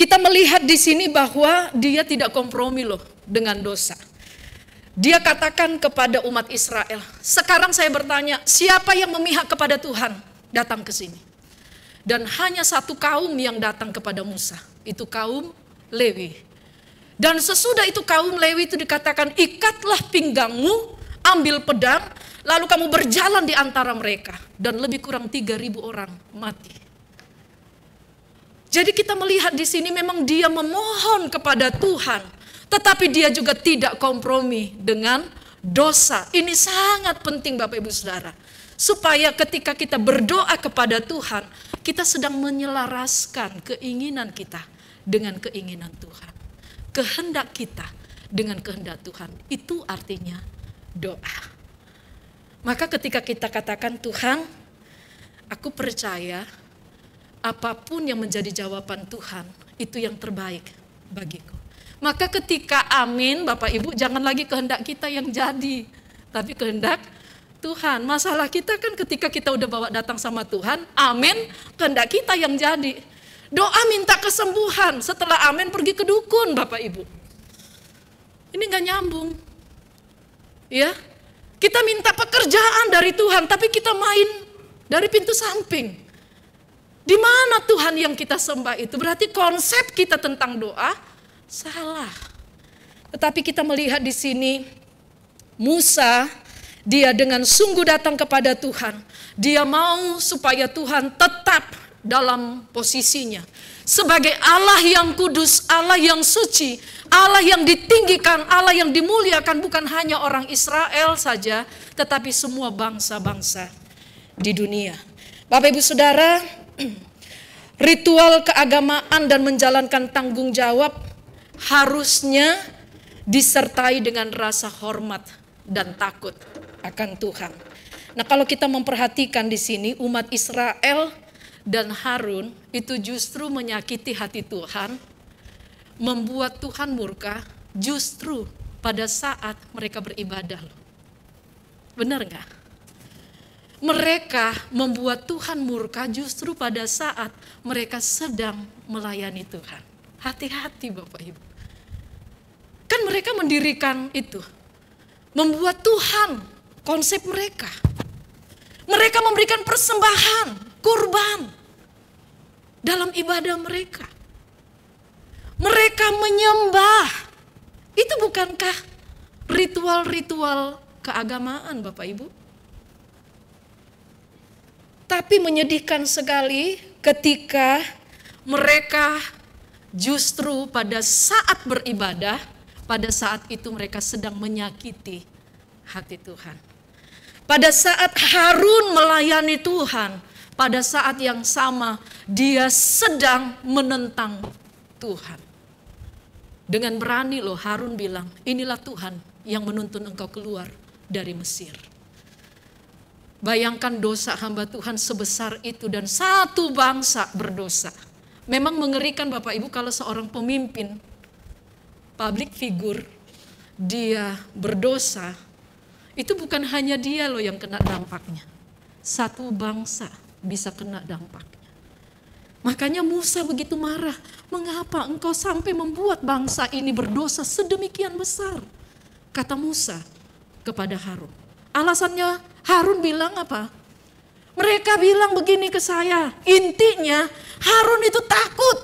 kita melihat di sini bahwa dia tidak kompromi loh dengan dosa. Dia katakan kepada umat Israel, sekarang saya bertanya, siapa yang memihak kepada Tuhan? Datang ke sini. Dan hanya satu kaum yang datang kepada Musa, itu kaum Lewi. Dan sesudah itu kaum Lewi itu dikatakan, ikatlah pinggangmu, ambil pedang, lalu kamu berjalan di antara mereka. Dan lebih kurang 3.000 orang mati. Jadi kita melihat di sini memang dia memohon kepada Tuhan. Tetapi dia juga tidak kompromi dengan dosa. Ini sangat penting Bapak Ibu Saudara. Supaya ketika kita berdoa kepada Tuhan, kita sedang menyelaraskan keinginan kita dengan keinginan Tuhan. Kehendak kita dengan kehendak Tuhan. Itu artinya doa. Maka ketika kita katakan, Tuhan, aku percaya apapun yang menjadi jawaban Tuhan, itu yang terbaik bagiku. Maka ketika amin, Bapak Ibu, jangan lagi kehendak kita yang jadi, tapi kehendak Tuhan. Masalah kita kan ketika kita udah bawa datang sama Tuhan, amin, kehendak kita yang jadi. Doa minta kesembuhan, setelah amin pergi ke dukun, Bapak Ibu. Ini gak nyambung. Ya. Kita minta pekerjaan dari Tuhan, tapi kita main dari pintu samping. Di mana Tuhan yang kita sembah itu? Berarti konsep kita tentang doa salah. Tetapi kita melihat di sini Musa, dia dengan sungguh datang kepada Tuhan. Dia mau supaya Tuhan tetap dalam posisinya. Sebagai Allah yang kudus, Allah yang suci, Allah yang ditinggikan, Allah yang dimuliakan, bukan hanya orang Israel saja, tetapi semua bangsa-bangsa di dunia. Bapak Ibu Saudara, ritual keagamaan dan menjalankan tanggung jawab harusnya disertai dengan rasa hormat dan takut akan Tuhan. Nah, kalau kita memperhatikan di sini umat Israel dan Harun itu justru menyakiti hati Tuhan, membuat Tuhan murka, justru pada saat mereka beribadah loh. Benar nggak? Mereka membuat Tuhan murka justru pada saat mereka sedang melayani Tuhan. Hati-hati Bapak Ibu. Kan mereka mendirikan itu. Membuat Tuhan konsep mereka. Mereka memberikan persembahan, kurban dalam ibadah mereka. Mereka menyembah. Itu bukankah ritual-ritual keagamaan Bapak Ibu? Tapi menyedihkan sekali ketika mereka justru pada saat beribadah, pada saat itu mereka sedang menyakiti hati Tuhan. Pada saat Harun melayani Tuhan, pada saat yang sama dia sedang menentang Tuhan. Dengan berani loh Harun bilang, inilah Tuhan yang menuntun engkau keluar dari Mesir. Bayangkan dosa hamba Tuhan sebesar itu dan satu bangsa berdosa. Memang mengerikan Bapak Ibu kalau seorang pemimpin, public figure, dia berdosa. Itu bukan hanya dia loh yang kena dampaknya. Satu bangsa bisa kena dampaknya. Makanya Musa begitu marah. Mengapa engkau sampai membuat bangsa ini berdosa sedemikian besar? Kata Musa kepada Harun. Alasannya Harun bilang apa? Mereka bilang begini ke saya. Intinya Harun itu takut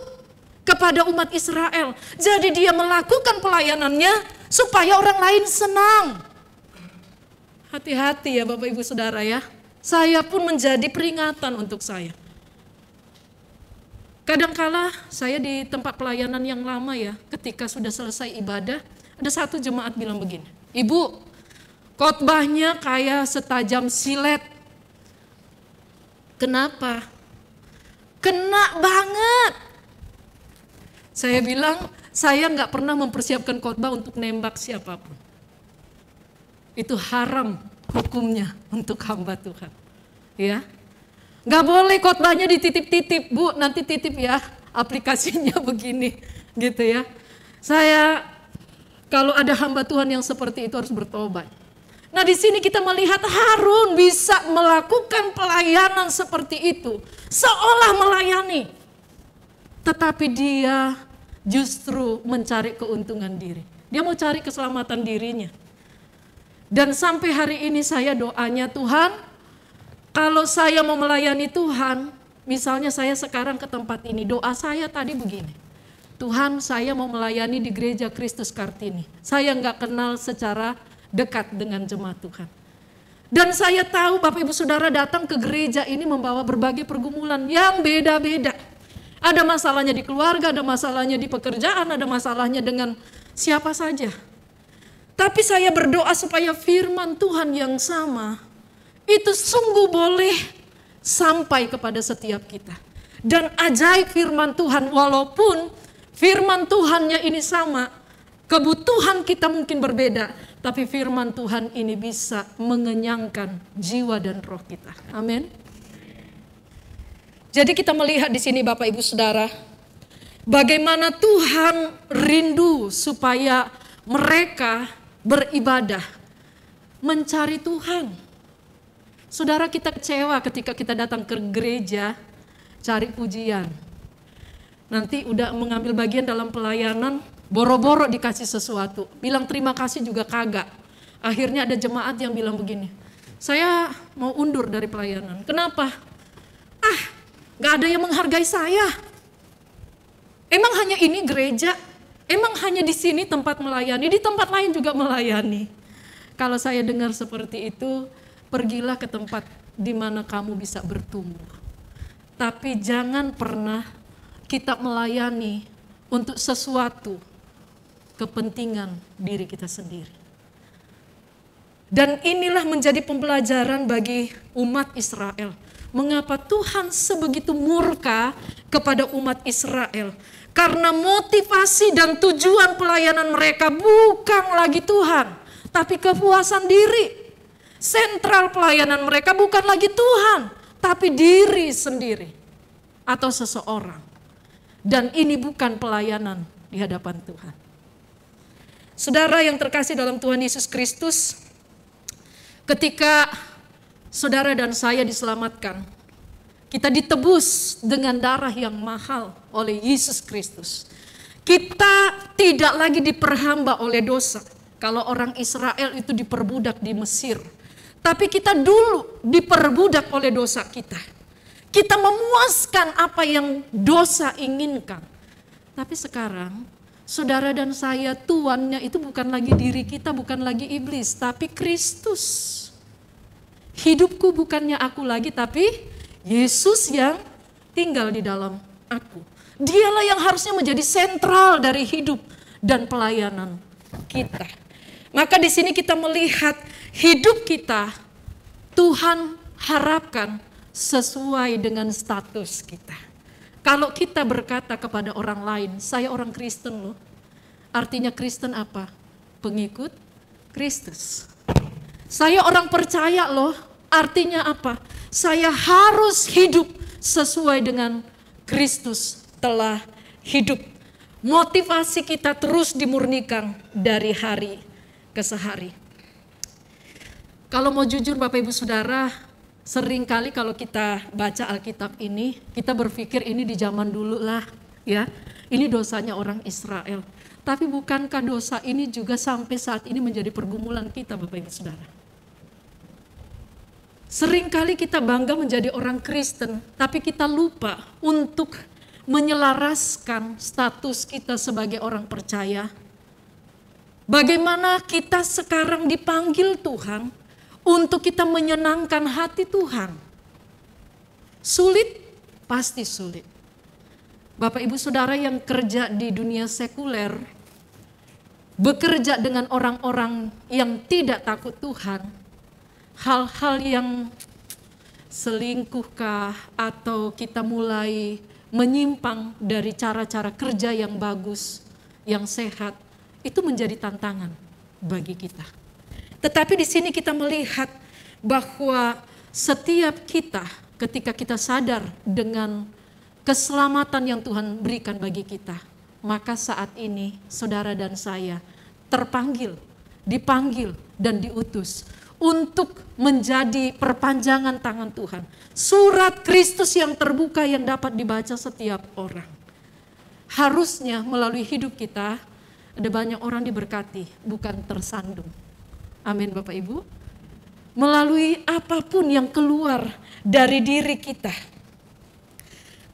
kepada umat Israel. Jadi dia melakukan pelayanannya supaya orang lain senang. Hati-hati ya Bapak Ibu Saudara ya. Saya pun menjadi peringatan untuk saya. Kadangkala saya di tempat pelayanan yang lama ya, ketika sudah selesai ibadah, ada satu jemaat bilang begini, Ibu, khotbahnya kayak setajam silet. Kenapa? Kena banget. Saya bilang, saya nggak pernah mempersiapkan khotbah untuk nembak siapapun. Itu haram hukumnya untuk hamba Tuhan. Ya. Nggak boleh khotbahnya dititip-titip, Bu, nanti titip ya, aplikasinya begini, gitu ya. Saya kalau ada hamba Tuhan yang seperti itu harus bertobat. Nah di sini kita melihat Harun bisa melakukan pelayanan seperti itu, seolah melayani. Tetapi dia justru mencari keuntungan diri. Dia mau cari keselamatan dirinya. Dan sampai hari ini saya doanya Tuhan, kalau saya mau melayani Tuhan, misalnya saya sekarang ke tempat ini, doa saya tadi begini. Tuhan, saya mau melayani di Gereja Kristus Kartini. Saya nggak kenal secara dekat dengan jemaat Tuhan. Dan saya tahu Bapak Ibu Saudara datang ke gereja ini membawa berbagai pergumulan yang beda-beda. Ada masalahnya di keluarga, ada masalahnya di pekerjaan, ada masalahnya dengan siapa saja. Tapi saya berdoa supaya firman Tuhan yang sama itu sungguh boleh sampai kepada setiap kita. Dan ajaib firman Tuhan, walaupun firman Tuhannya ini sama, kebutuhan kita mungkin berbeda, tapi firman Tuhan ini bisa mengenyangkan jiwa dan roh kita. Amin. Jadi kita melihat di sini Bapak Ibu Saudara, bagaimana Tuhan rindu supaya mereka beribadah, mencari Tuhan. Saudara, kita kecewa ketika kita datang ke gereja cari pujian. Nanti udah mengambil bagian dalam pelayanan, boro-boro dikasih sesuatu. Bilang terima kasih juga kagak. Akhirnya ada jemaat yang bilang begini, saya mau undur dari pelayanan. Kenapa? Gak ada yang menghargai saya. Emang hanya ini gereja? Emang hanya di sini tempat melayani? Di tempat lain juga melayani. Kalau saya dengar seperti itu, pergilah ke tempat di mana kamu bisa bertumbuh. Tapi jangan pernah kita melayani untuk sesuatu kepentingan diri kita sendiri. Dan inilah menjadi pembelajaran bagi umat Israel. Mengapa Tuhan sebegitu murka kepada umat Israel? Karena motivasi dan tujuan pelayanan mereka bukan lagi Tuhan, tapi kepuasan diri. Sentral pelayanan mereka bukan lagi Tuhan, tapi diri sendiri atau seseorang. Dan ini bukan pelayanan di hadapan Tuhan. Saudara yang terkasih dalam Tuhan Yesus Kristus, ketika saudara dan saya diselamatkan, kita ditebus dengan darah yang mahal oleh Yesus Kristus. Kita tidak lagi diperhamba oleh dosa. Kalau orang Israel itu diperbudak di Mesir, tapi kita dulu diperbudak oleh dosa kita. Kita memuaskan apa yang dosa inginkan. Tapi sekarang, saudara dan saya, tuannya itu bukan lagi diri kita, bukan lagi iblis, tapi Kristus. Hidupku bukannya aku lagi, tapi Yesus yang tinggal di dalam aku. Dialah yang harusnya menjadi sentral dari hidup dan pelayanan kita. Maka di sini kita melihat hidup kita, Tuhan harapkan sesuai dengan status kita. Kalau kita berkata kepada orang lain, saya orang Kristen loh. Artinya Kristen apa? Pengikut Kristus. Saya orang percaya loh. Artinya apa? Saya harus hidup sesuai dengan Kristus telah hidup. Motivasi kita terus dimurnikan dari hari ke hari. Kalau mau jujur Bapak Ibu Saudara, seringkali kalau kita baca Alkitab ini, kita berpikir ini di zaman dulu lah, ya. Ini dosanya orang Israel. Tapi bukankah dosa ini juga sampai saat ini menjadi pergumulan kita Bapak Ibu Saudara? Seringkali kita bangga menjadi orang Kristen, tapi kita lupa untuk menyelaraskan status kita sebagai orang percaya. Bagaimana kita sekarang dipanggil Tuhan untuk kita menyenangkan hati Tuhan. Sulit? Pasti sulit. Bapak Ibu Saudara yang kerja di dunia sekuler, bekerja dengan orang-orang yang tidak takut Tuhan, hal-hal yang selingkuhkah atau kita mulai menyimpang dari cara-cara kerja yang bagus, yang sehat, itu menjadi tantangan bagi kita. Tetapi di sini kita melihat bahwa setiap kita ketika kita sadar dengan keselamatan yang Tuhan berikan bagi kita, maka saat ini saudara dan saya terpanggil, dipanggil dan diutus untuk menjadi perpanjangan tangan Tuhan. Surat Kristus yang terbuka yang dapat dibaca setiap orang. Harusnya melalui hidup kita ada banyak orang diberkati, bukan tersandung. Amin Bapak Ibu. Melalui apapun yang keluar dari diri kita.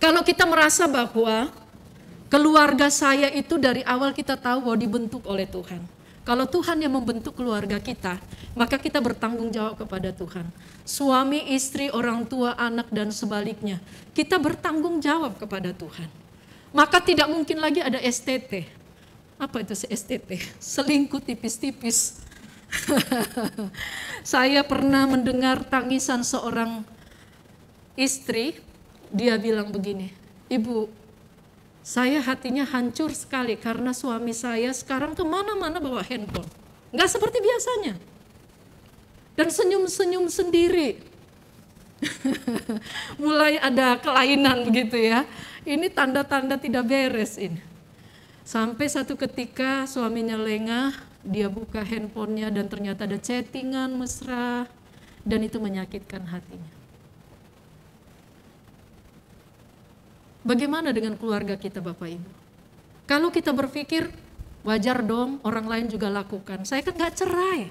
Kalau kita merasa bahwa keluarga saya itu dari awal kita tahu bahwa dibentuk oleh Tuhan. Kalau Tuhan yang membentuk keluarga kita, maka kita bertanggung jawab kepada Tuhan. Suami, istri, orang tua, anak, dan sebaliknya. Kita bertanggung jawab kepada Tuhan. Maka tidak mungkin lagi ada STT. Apa itu STT? Selingkuh tipis-tipis. Saya pernah mendengar tangisan seorang istri, dia bilang begini, "Ibu, saya hatinya hancur sekali karena suami saya sekarang kemana-mana bawa handphone. Nggak seperti biasanya. Dan senyum-senyum sendiri." Mulai ada kelainan begitu ya. Ini tanda-tanda tidak beres ini. Sampai satu ketika suaminya lengah, dia buka handphonenya dan ternyata ada chattingan mesra dan itu menyakitkan hatinya. Bagaimana dengan keluarga kita Bapak Ibu? Kalau kita berpikir wajar dong orang lain juga lakukan. Saya kan gak cerai,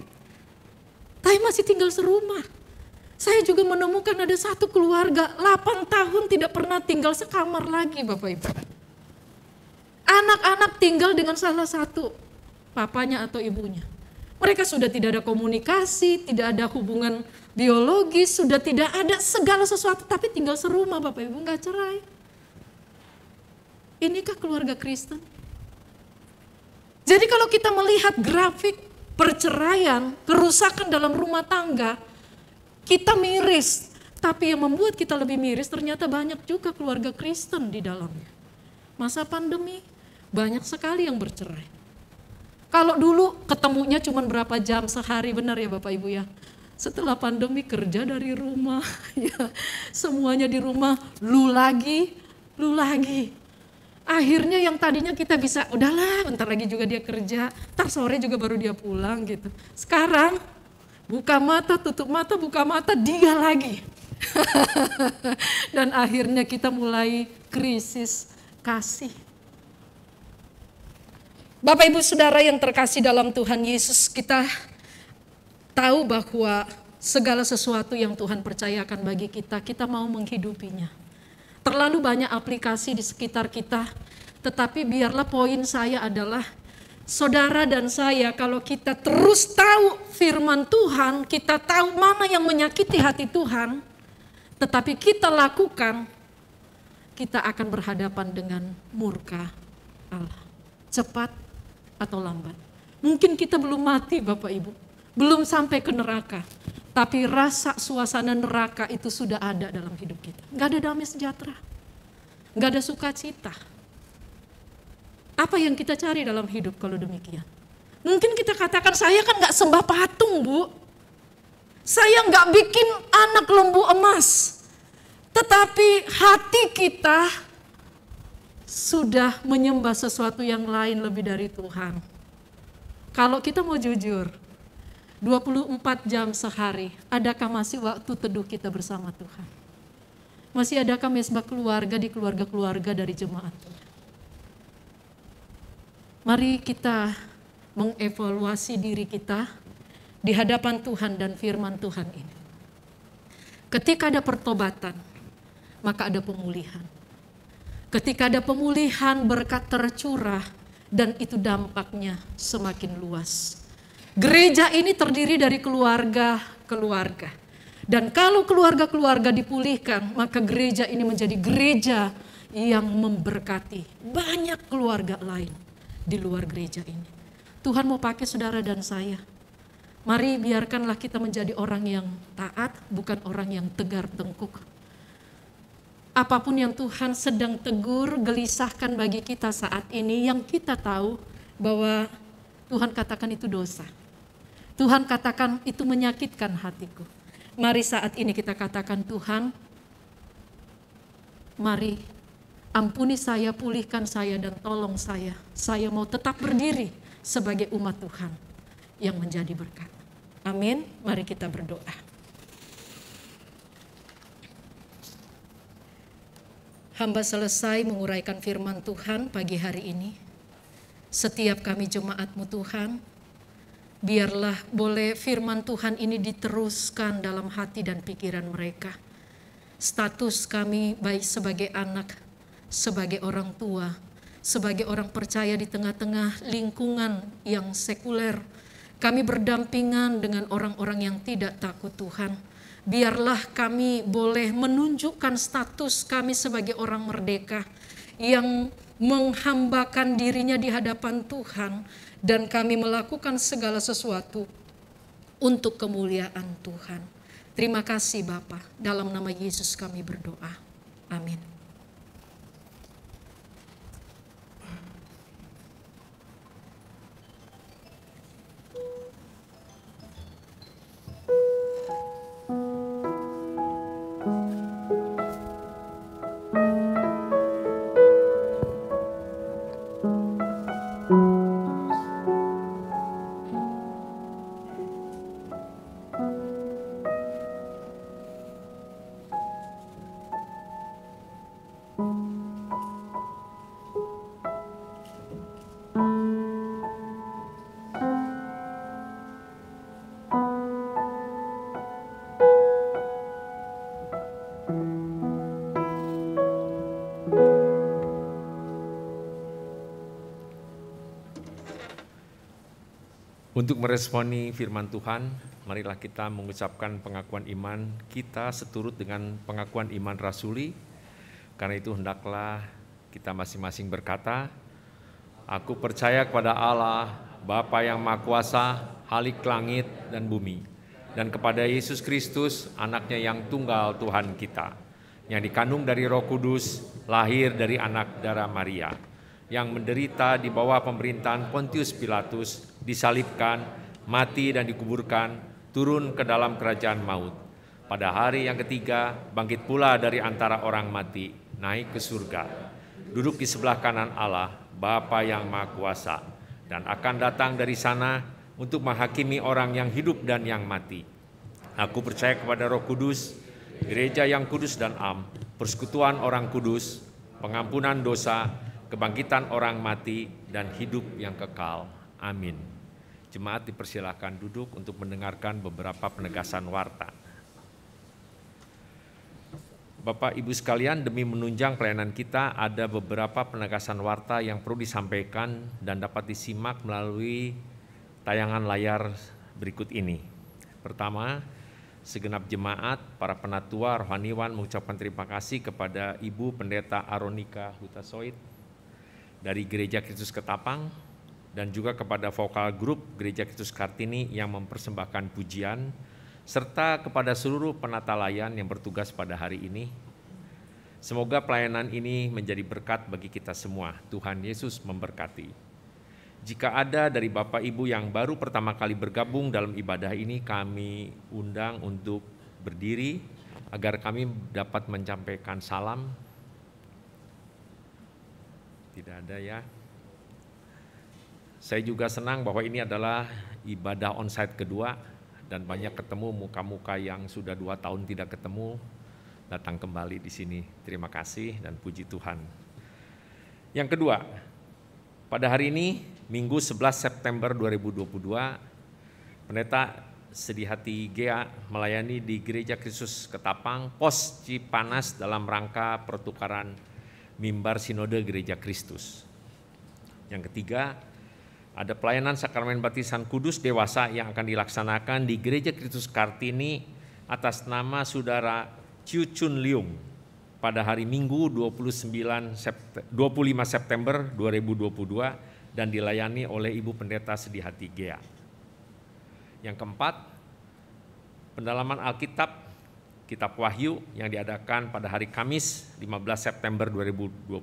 tapi masih tinggal serumah. Saya juga menemukan ada satu keluarga 8 tahun tidak pernah tinggal sekamar lagi Bapak Ibu. Anak-anak tinggal dengan salah satu papanya atau ibunya. Mereka sudah tidak ada komunikasi, tidak ada hubungan biologis, sudah tidak ada segala sesuatu, tapi tinggal serumah Bapak Ibu, gak cerai. Inikah keluarga Kristen? Jadi kalau kita melihat grafik perceraian, kerusakan dalam rumah tangga, kita miris. Tapi yang membuat kita lebih miris ternyata banyak juga keluarga Kristen di dalamnya. Masa pandemi, banyak sekali yang bercerai. Kalau dulu ketemunya cuma berapa jam sehari, benar ya Bapak Ibu ya. Setelah pandemi kerja dari rumah, ya, semuanya di rumah, lu lagi. Akhirnya yang tadinya kita bisa, udahlah bentar lagi juga dia kerja, ntar sore juga baru dia pulang gitu. Sekarang buka mata, tutup mata, buka mata, dia lagi. Dan akhirnya kita mulai krisis kasih. Bapak Ibu Saudara yang terkasih dalam Tuhan Yesus, kita tahu bahwa segala sesuatu yang Tuhan percayakan bagi kita, kita mau menghidupinya. Terlalu banyak aplikasi di sekitar kita, tetapi biarlah poin saya adalah saudara dan saya, kalau kita terus tahu firman Tuhan, kita tahu mana yang menyakiti hati Tuhan, tetapi kita lakukan, kita akan berhadapan dengan murka Allah. Cepat atau lambat. Mungkin kita belum mati Bapak Ibu, belum sampai ke neraka. Tapi rasa suasana neraka itu sudah ada dalam hidup kita. Gak ada damai sejahtera. Gak ada sukacita. Apa yang kita cari dalam hidup kalau demikian? Mungkin kita katakan, saya kan gak sembah patung Bu. Saya gak bikin anak lembu emas. Tetapi hati kita sudah menyembah sesuatu yang lain lebih dari Tuhan. Kalau kita mau jujur, 24 jam sehari, adakah masih waktu teduh kita bersama Tuhan? Masih adakah mesbah keluarga di keluarga-keluarga dari jemaat Tuhan? Mari kita mengevaluasi diri kita di hadapan Tuhan dan firman Tuhan ini. Ketika ada pertobatan, maka ada pemulihan. Ketika ada pemulihan, berkat tercurah, dan itu dampaknya semakin luas. Gereja ini terdiri dari keluarga-keluarga. Dan kalau keluarga-keluarga dipulihkan, maka gereja ini menjadi gereja yang memberkati banyak keluarga lain di luar gereja ini. Tuhan mau pakai saudara dan saya. Mari biarkanlah kita menjadi orang yang taat, bukan orang yang tegar tengkuk. Apapun yang Tuhan sedang tegur, gelisahkan bagi kita saat ini, yang kita tahu bahwa Tuhan katakan itu dosa. Tuhan katakan itu menyakitkan hatiku. Mari saat ini kita katakan, Tuhan, mari ampuni saya, pulihkan saya, dan tolong saya. Saya mau tetap berdiri sebagai umat Tuhan yang menjadi berkat. Amin. Mari kita berdoa. Hamba selesai menguraikan firman Tuhan pagi hari ini. Setiap kami jemaat-Mu Tuhan, biarlah boleh firman Tuhan ini diteruskan dalam hati dan pikiran mereka. Status kami baik sebagai anak, sebagai orang tua, sebagai orang percaya di tengah-tengah lingkungan yang sekuler. Kami berdampingan dengan orang-orang yang tidak takut Tuhan. Biarlah kami boleh menunjukkan status kami sebagai orang merdeka yang menghambakan dirinya di hadapan Tuhan, dan kami melakukan segala sesuatu untuk kemuliaan Tuhan. Terima kasih Bapa, dalam nama Yesus kami berdoa. Amin. Untuk meresponi firman Tuhan, marilah kita mengucapkan pengakuan iman kita seturut dengan pengakuan iman rasuli. Karena itu hendaklah kita masing-masing berkata, aku percaya kepada Allah, Bapa yang Maha Kuasa, Halik langit dan bumi, dan kepada Yesus Kristus, anaknya yang tunggal Tuhan kita, yang dikandung dari Roh Kudus, lahir dari anak darah Maria, yang menderita di bawah pemerintahan Pontius Pilatus, disalibkan, mati dan dikuburkan, turun ke dalam kerajaan maut. Pada hari yang ketiga, bangkit pula dari antara orang mati, naik ke surga. duduk di sebelah kanan Allah, Bapa yang Maha Kuasa, dan akan datang dari sana untuk menghakimi orang yang hidup dan yang mati. Aku percaya kepada Roh Kudus, gereja yang kudus dan am, persekutuan orang kudus, pengampunan dosa, kebangkitan orang mati, dan hidup yang kekal. Amin. Jemaat dipersilakan duduk untuk mendengarkan beberapa penegasan warta. Bapak Ibu sekalian, demi menunjang pelayanan kita, ada beberapa penegasan warta yang perlu disampaikan dan dapat disimak melalui tayangan layar berikut ini. Pertama, segenap jemaat, para penatua, rohaniwan mengucapkan terima kasih kepada Ibu Pendeta Aronika Hutasoid dari Gereja Kristus Ketapang, dan juga kepada vokal grup Gereja Kristus Kartini yang mempersembahkan pujian, serta kepada seluruh penata layan yang bertugas pada hari ini. Semoga pelayanan ini menjadi berkat bagi kita semua. Tuhan Yesus memberkati. Jika ada dari Bapak Ibu yang baru pertama kali bergabung dalam ibadah ini, kami undang untuk berdiri agar kami dapat menyampaikan salam. Tidak ada ya. Saya juga senang bahwa ini adalah ibadah onsite kedua, dan banyak ketemu muka-muka yang sudah 2 tahun tidak ketemu, datang kembali di sini. Terima kasih dan puji Tuhan. Yang kedua, pada hari ini, Minggu 11 September 2022, Pendeta Sedihati Gea melayani di Gereja Kristus Ketapang, Pos Cipanas dalam rangka pertukaran mimbar Sinode Gereja Kristus. Yang ketiga, ada pelayanan sakramen baptisan kudus dewasa yang akan dilaksanakan di Gereja Kristus Kartini atas nama Saudara Chiu Chun Leung pada hari Minggu 25 September 2022 dan dilayani oleh Ibu Pendeta Sedihati Gea. Yang keempat, pendalaman Alkitab Kitab Wahyu yang diadakan pada hari Kamis 15 September 2022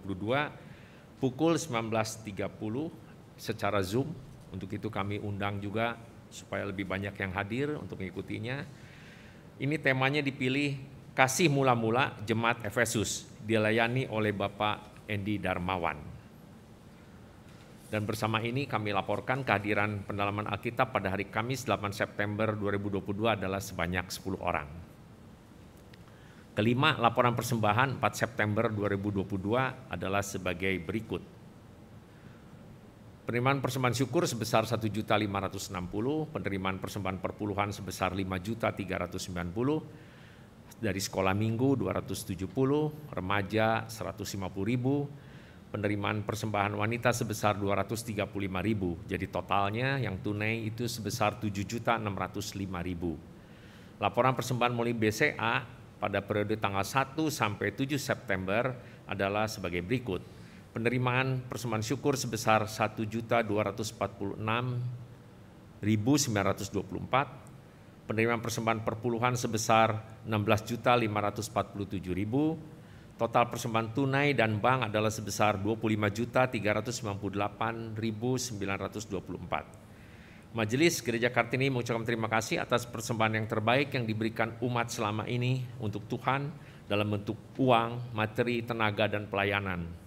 pukul 19.30 secara Zoom. Untuk itu kami undang juga supaya lebih banyak yang hadir untuk mengikutinya. Ini temanya dipilih Kasih Mula-Mula Jemaat Efesus, dilayani oleh Bapak Endi Darmawan. Dan bersama ini kami laporkan kehadiran pendalaman Alkitab pada hari Kamis 8 September 2022 adalah sebanyak 10 orang. Kelima, laporan persembahan 4 September 2022 adalah sebagai berikut. Penerimaan persembahan syukur sebesar 1.560, penerimaan persembahan perpuluhan sebesar 5.390, dari sekolah minggu 270, remaja 150.000, penerimaan persembahan wanita sebesar 235.000. Jadi totalnya yang tunai itu sebesar 7.605.000. Laporan persembahan melalui BCA pada periode tanggal 1 sampai 7 September adalah sebagai berikut. Penerimaan persembahan syukur sebesar 1.246.924, penerimaan persembahan perpuluhan sebesar 16.547.000, total persembahan tunai dan bank adalah sebesar 25.398.924. Majelis Gereja Kartini mengucapkan terima kasih atas persembahan yang terbaik yang diberikan umat selama ini untuk Tuhan dalam bentuk uang, materi, tenaga, dan pelayanan.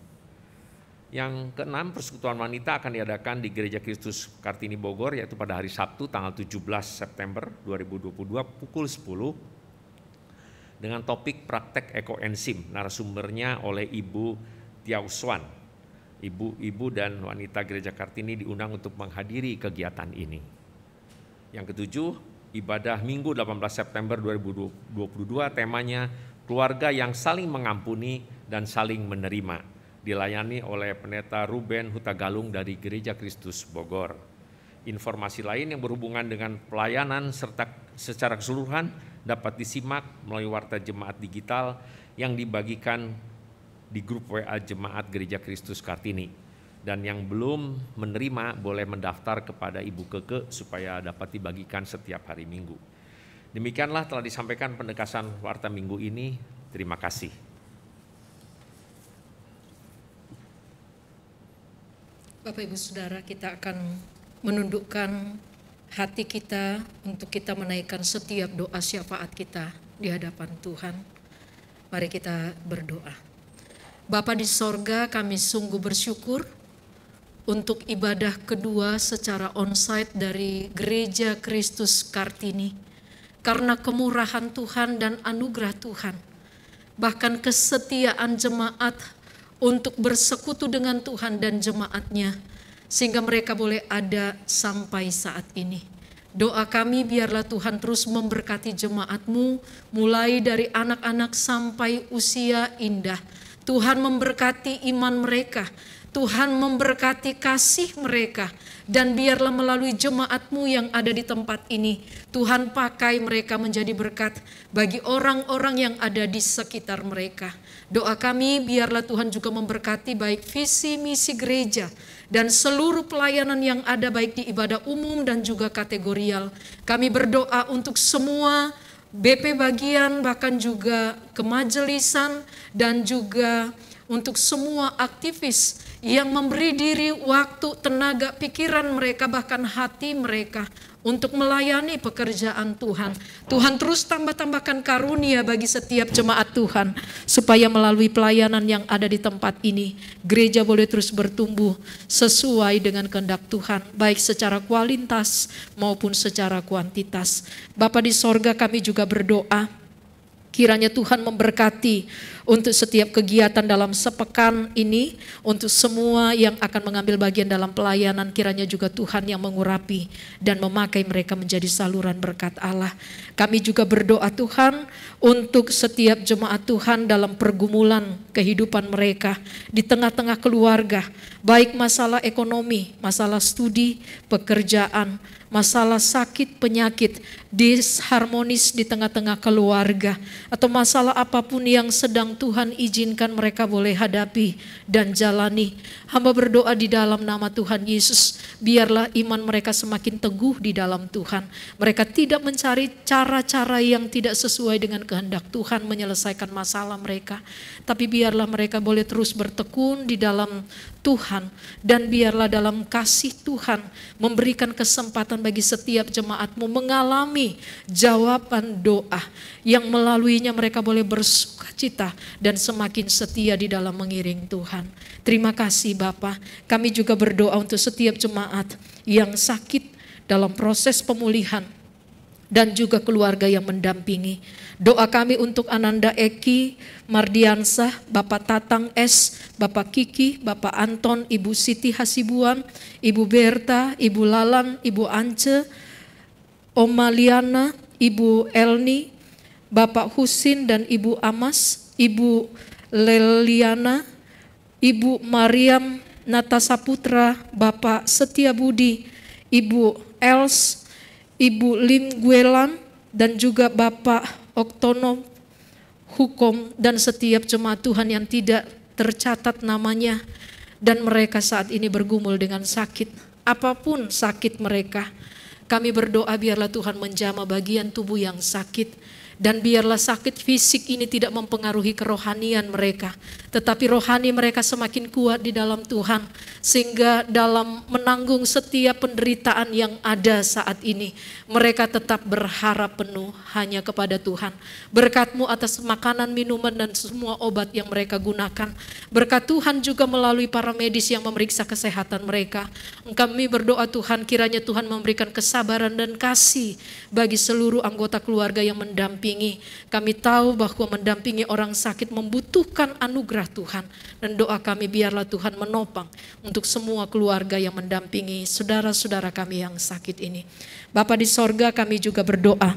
Yang keenam, persekutuan wanita akan diadakan di Gereja Kristus Kartini Bogor, yaitu pada hari Sabtu tanggal 17 September 2022 pukul 10 dengan topik praktek ekoenzim. Narasumbernya oleh Ibu Tiauswan. Ibu-ibu dan wanita Gereja Kartini diundang untuk menghadiri kegiatan ini. Yang ketujuh, ibadah Minggu 18 September 2022 temanya keluarga yang saling mengampuni dan saling menerima, dilayani oleh Pendeta Ruben Hutagalung dari Gereja Kristus Bogor. Informasi lain yang berhubungan dengan pelayanan serta secara keseluruhan dapat disimak melalui warta jemaat digital yang dibagikan di grup WA Jemaat Gereja Kristus Kartini. Dan yang belum menerima boleh mendaftar kepada Ibu Keke supaya dapat dibagikan setiap hari Minggu. Demikianlah telah disampaikan penegasan warta Minggu ini. Terima kasih. Bapak Ibu Saudara, kita akan menundukkan hati kita untuk kita menaikkan setiap doa syafaat kita di hadapan Tuhan. Mari kita berdoa. Bapa di sorga, kami sungguh bersyukur untuk ibadah kedua secara onsite dari Gereja Kristus Kartini. Karena kemurahan Tuhan dan anugerah Tuhan, bahkan kesetiaan jemaat untuk bersekutu dengan Tuhan dan jemaatnya, sehingga mereka boleh ada sampai saat ini. Doa kami biarlah Tuhan terus memberkati jemaat-Mu, mulai dari anak-anak sampai usia indah. Tuhan memberkati iman mereka, Tuhan memberkati kasih mereka, dan biarlah melalui jemaat-Mu yang ada di tempat ini, Tuhan pakai mereka menjadi berkat bagi orang-orang yang ada di sekitar mereka. Doa kami biarlah Tuhan juga memberkati baik visi misi gereja dan seluruh pelayanan yang ada baik di ibadah umum dan juga kategorial. Kami berdoa untuk semua BP bagian, bahkan juga kemajelisan, dan juga untuk semua aktivis yang memberi diri, waktu, tenaga, pikiran mereka, bahkan hati mereka untuk melayani pekerjaan Tuhan. Tuhan terus tambah-tambahkan karunia bagi setiap jemaat Tuhan, supaya melalui pelayanan yang ada di tempat ini, gereja boleh terus bertumbuh sesuai dengan kehendak Tuhan, baik secara kualitas maupun secara kuantitas. Bapa di sorga, kami juga berdoa, kiranya Tuhan memberkati untuk setiap kegiatan dalam sepekan ini, untuk semua yang akan mengambil bagian dalam pelayanan, kiranya juga Tuhan yang mengurapi dan memakai mereka menjadi saluran berkat Allah. Kami juga berdoa Tuhan untuk setiap jemaat Tuhan dalam pergumulan kehidupan mereka, di tengah-tengah keluarga, baik masalah ekonomi, masalah studi, pekerjaan, masalah sakit, penyakit, disharmonis di tengah-tengah keluarga, atau masalah apapun yang sedang Tuhan izinkan mereka boleh hadapi dan jalani. Hamba berdoa di dalam nama Tuhan Yesus, biarlah iman mereka semakin teguh di dalam Tuhan. Mereka tidak mencari cara-cara yang tidak sesuai dengan kehendak Tuhan menyelesaikan masalah mereka, tapi biarlah mereka boleh terus bertekun di dalam Tuhan, dan biarlah dalam kasih Tuhan memberikan kesempatan bagi setiap jemaat-Mu mengalami jawaban doa yang melaluinya mereka boleh bersukacita dan semakin setia di dalam mengiring Tuhan. Terima kasih Bapa. Kami juga berdoa untuk setiap jemaat yang sakit dalam proses pemulihan dan juga keluarga yang mendampingi. Doa kami untuk Ananda Eki Mardiansah, Bapak Tatang S, Bapak Kiki, Bapak Anton, Ibu Siti Hasibuan, Ibu Berta, Ibu Lalan, Ibu Ance, Oma Liana, Ibu Elni, Bapak Husin dan Ibu Amas, Ibu Leliana, Ibu Mariam Natasaputra, Bapak Setia Budi, Ibu Els, Ibu Lim Guelan, dan juga Bapak Oktono Hukum, dan setiap jemaat Tuhan yang tidak tercatat namanya, dan mereka saat ini bergumul dengan sakit, apapun sakit mereka. Kami berdoa biarlah Tuhan menjamah bagian tubuh yang sakit, dan biarlah sakit fisik ini tidak mempengaruhi kerohanian mereka, tetapi rohani mereka semakin kuat di dalam Tuhan, sehingga dalam menanggung setiap penderitaan yang ada saat ini, mereka tetap berharap penuh hanya kepada Tuhan. Berkat-Mu atas makanan, minuman, dan semua obat yang mereka gunakan. Berkat Tuhan juga melalui para medis yang memeriksa kesehatan mereka. Kami berdoa Tuhan, kiranya Tuhan memberikan kesabaran dan kasih bagi seluruh anggota keluarga yang mendampingi. Kami tahu bahwa mendampingi orang sakit membutuhkan anugerah Tuhan, dan doa kami biarlah Tuhan menopang untuk semua keluarga yang mendampingi saudara-saudara kami yang sakit ini. Bapa di sorga, kami juga berdoa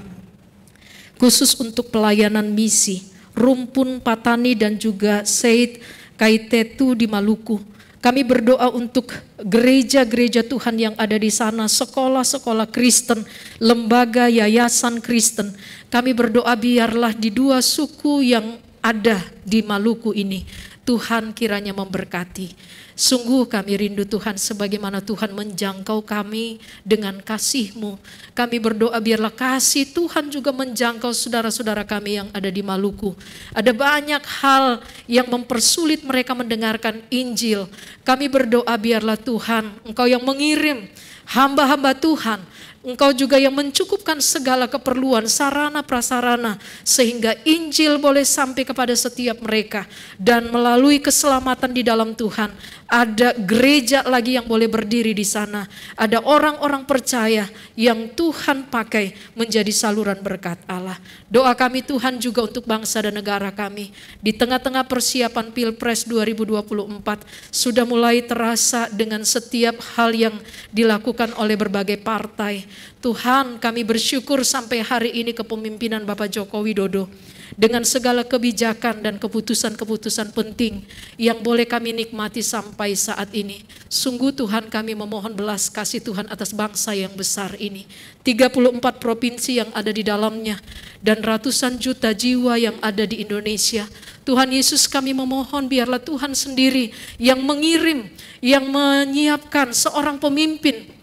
khusus untuk pelayanan misi Rumpun Patani dan juga Said Kaitetu di Maluku. Kami berdoa untuk gereja-gereja Tuhan yang ada di sana, sekolah-sekolah Kristen, lembaga yayasan Kristen. Kami berdoa biarlah di dua suku yang ada di Maluku ini, Tuhan kiranya memberkati. Sungguh kami rindu Tuhan, sebagaimana Tuhan menjangkau kami dengan kasih-Mu. Kami berdoa biarlah kasih Tuhan juga menjangkau saudara-saudara kami yang ada di Maluku. Ada banyak hal yang mempersulit mereka mendengarkan Injil. Kami berdoa biarlah Tuhan, Engkau yang mengirim hamba-hamba Tuhan Engkau juga yang mencukupkan segala keperluan, sarana prasarana, sehingga Injil boleh sampai kepada setiap mereka. Dan melalui keselamatan di dalam Tuhan, ada gereja lagi yang boleh berdiri di sana. Ada orang-orang percaya yang Tuhan pakai menjadi saluran berkat Allah. Doa kami Tuhan juga untuk bangsa dan negara kami. Di tengah-tengah persiapan Pilpres 2024, sudah mulai terasa dengan setiap hal yang dilakukan oleh berbagai partai. Tuhan, kami bersyukur sampai hari ini kepemimpinan Bapak Joko Widodo dengan segala kebijakan dan keputusan-keputusan penting yang boleh kami nikmati sampai saat ini. Sungguh Tuhan, kami memohon belas kasih Tuhan atas bangsa yang besar ini. 34 provinsi yang ada di dalamnya dan ratusan juta jiwa yang ada di Indonesia. Tuhan Yesus, kami memohon biarlah Tuhan sendiri yang mengirim, yang menyiapkan seorang pemimpin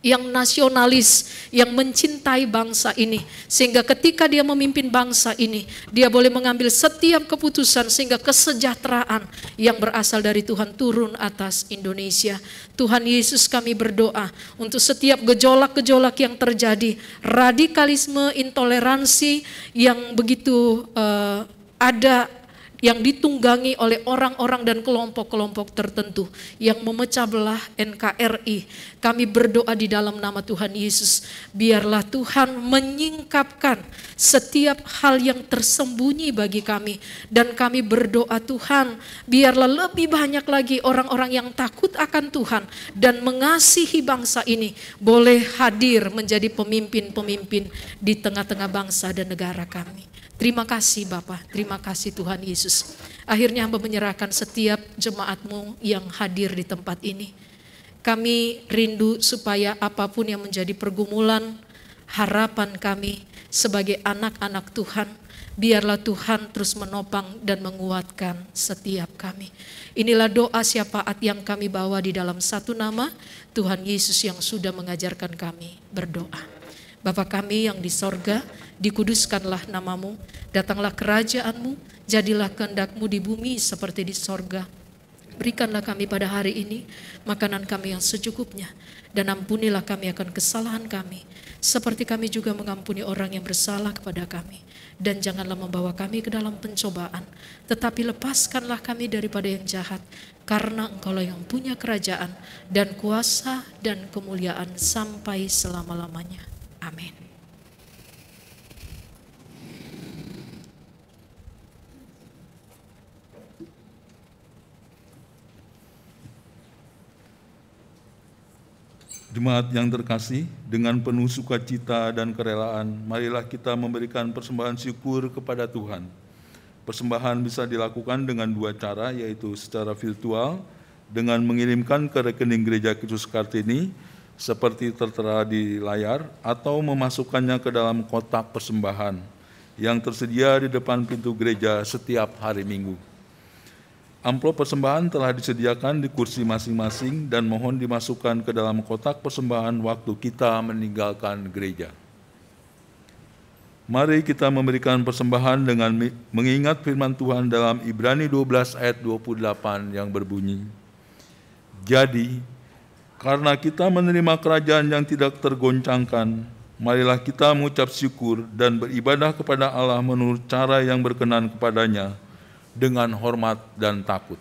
yang nasionalis, yang mencintai bangsa ini. Sehingga ketika dia memimpin bangsa ini, dia boleh mengambil setiap keputusan sehingga kesejahteraan yang berasal dari Tuhan turun atas Indonesia. Tuhan Yesus, kami berdoa untuk setiap gejolak-gejolak yang terjadi, radikalisme, intoleransi yang begitu ada, yang ditunggangi oleh orang-orang dan kelompok-kelompok tertentu yang memecah belah NKRI. Kami berdoa di dalam nama Tuhan Yesus, biarlah Tuhan menyingkapkan setiap hal yang tersembunyi bagi kami. Dan kami berdoa Tuhan, biarlah lebih banyak lagi orang-orang yang takut akan Tuhan dan mengasihi bangsa ini boleh hadir menjadi pemimpin-pemimpin di tengah-tengah bangsa dan negara kami. Terima kasih Bapa, terima kasih Tuhan Yesus. Akhirnya hamba menyerahkan setiap jemaat-Mu yang hadir di tempat ini. Kami rindu supaya apapun yang menjadi pergumulan, harapan kami sebagai anak-anak Tuhan, biarlah Tuhan terus menopang dan menguatkan setiap kami. Inilah doa syafaat yang kami bawa di dalam satu nama Tuhan Yesus yang sudah mengajarkan kami berdoa. Bapa kami yang di sorga, dikuduskanlah namamu, datanglah kerajaanmu, jadilah kehendak-Mu di bumi seperti di sorga. Berikanlah kami pada hari ini makanan kami yang secukupnya, dan ampunilah kami akan kesalahan kami, seperti kami juga mengampuni orang yang bersalah kepada kami. Dan janganlah membawa kami ke dalam pencobaan, tetapi lepaskanlah kami daripada yang jahat, karena Engkaulah yang punya kerajaan dan kuasa dan kemuliaan sampai selama-lamanya. Amin. Jemaat yang terkasih, dengan penuh sukacita dan kerelaan, marilah kita memberikan persembahan syukur kepada Tuhan. Persembahan bisa dilakukan dengan dua cara, yaitu secara virtual dengan mengirimkan ke rekening Gereja Kristus Kartini seperti tertera di layar, atau memasukkannya ke dalam kotak persembahan yang tersedia di depan pintu gereja setiap hari Minggu. Amplop persembahan telah disediakan di kursi masing-masing dan mohon dimasukkan ke dalam kotak persembahan waktu kita meninggalkan gereja. Mari kita memberikan persembahan dengan mengingat firman Tuhan dalam Ibrani 12 ayat 28 yang berbunyi, "Jadi, karena kita menerima kerajaan yang tidak tergoncangkan, marilah kita mengucap syukur dan beribadah kepada Allah menurut cara yang berkenan kepadanya dengan hormat dan takut."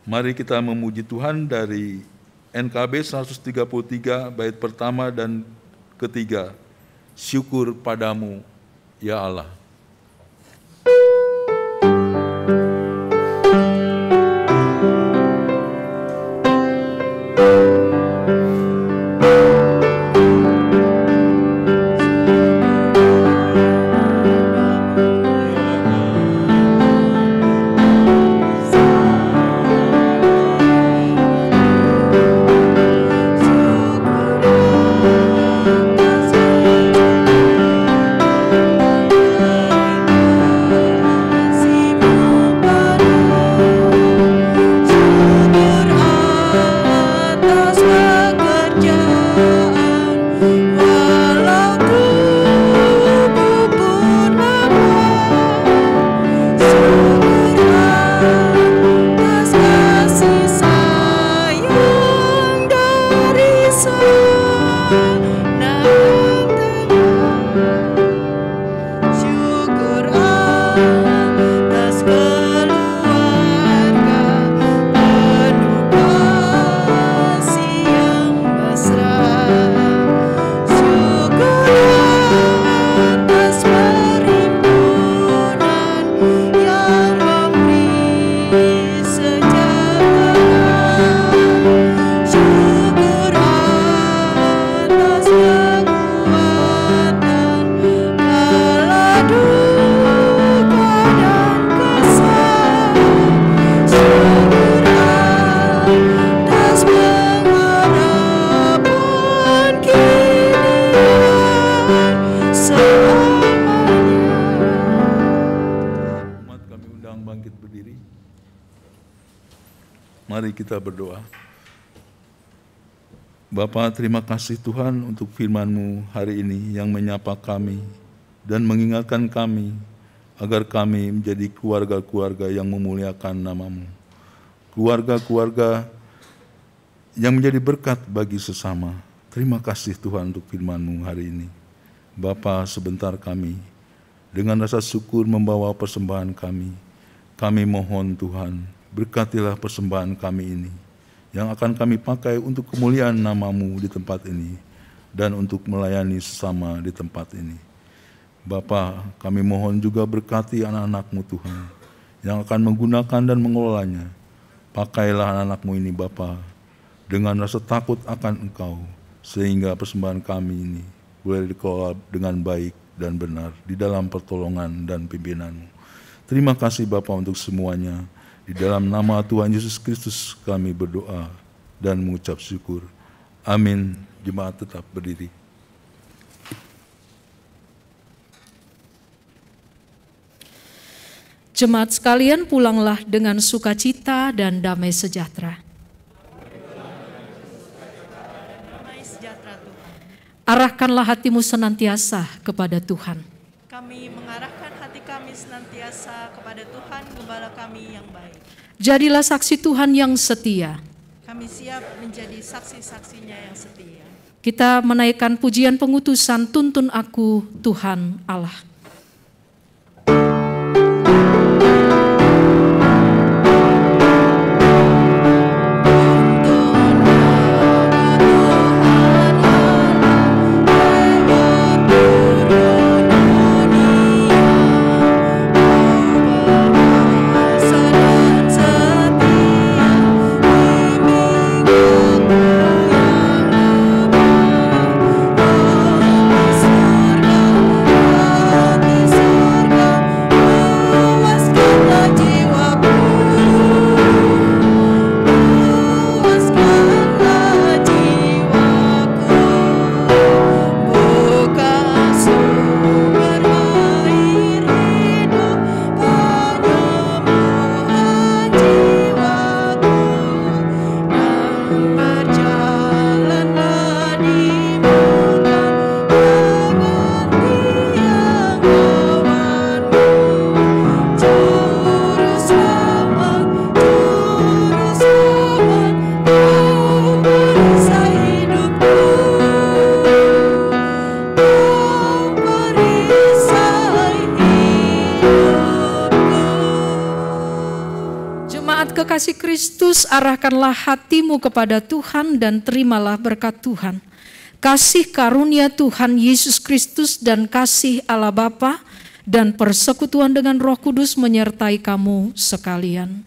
Mari kita memuji Tuhan dari NKB 133 bait pertama dan ketiga. Syukur padamu, ya Allah. Syukur Mari kita berdoa. Bapa, terima kasih Tuhan untuk firman-Mu hari ini yang menyapa kami dan mengingatkan kami agar kami menjadi keluarga-keluarga yang memuliakan nama-Mu. Keluarga-keluarga yang menjadi berkat bagi sesama. Terima kasih Tuhan untuk firman-Mu hari ini. Bapa, sebentar kami dengan rasa syukur membawa persembahan kami. Kami mohon Tuhan, berkatilah persembahan kami ini yang akan kami pakai untuk kemuliaan nama-Mu di tempat ini dan untuk melayani sesama di tempat ini. Bapa, kami mohon juga berkati anak-anak-Mu Tuhan yang akan menggunakan dan mengelolanya. Pakailah anak-anak-Mu ini Bapa dengan rasa takut akan Engkau, sehingga persembahan kami ini boleh dikelola dengan baik dan benar di dalam pertolongan dan pimpinan-Mu. Terima kasih Bapa untuk semuanya. Di dalam nama Tuhan Yesus Kristus kami berdoa dan mengucap syukur. Amin. Jemaat tetap berdiri. Jemaat sekalian, pulanglah dengan sukacita dan damai sejahtera. Damai sejahtera Tuhan. Arahkanlah hatimu senantiasa kepada Tuhan. Kami mengarahkan hati kami senantiasa kepada Tuhan, Gembala kami yang baik. Jadilah saksi Tuhan yang setia. Kami siap menjadi saksi-saksinya yang setia. Kita menaikkan pujian pengutusan Tuntun Aku Tuhan Allah. Kekasih Kristus, arahkanlah hatimu kepada Tuhan dan terimalah berkat Tuhan. Kasih karunia Tuhan Yesus Kristus dan kasih Allah Bapa dan persekutuan dengan Roh Kudus menyertai kamu sekalian.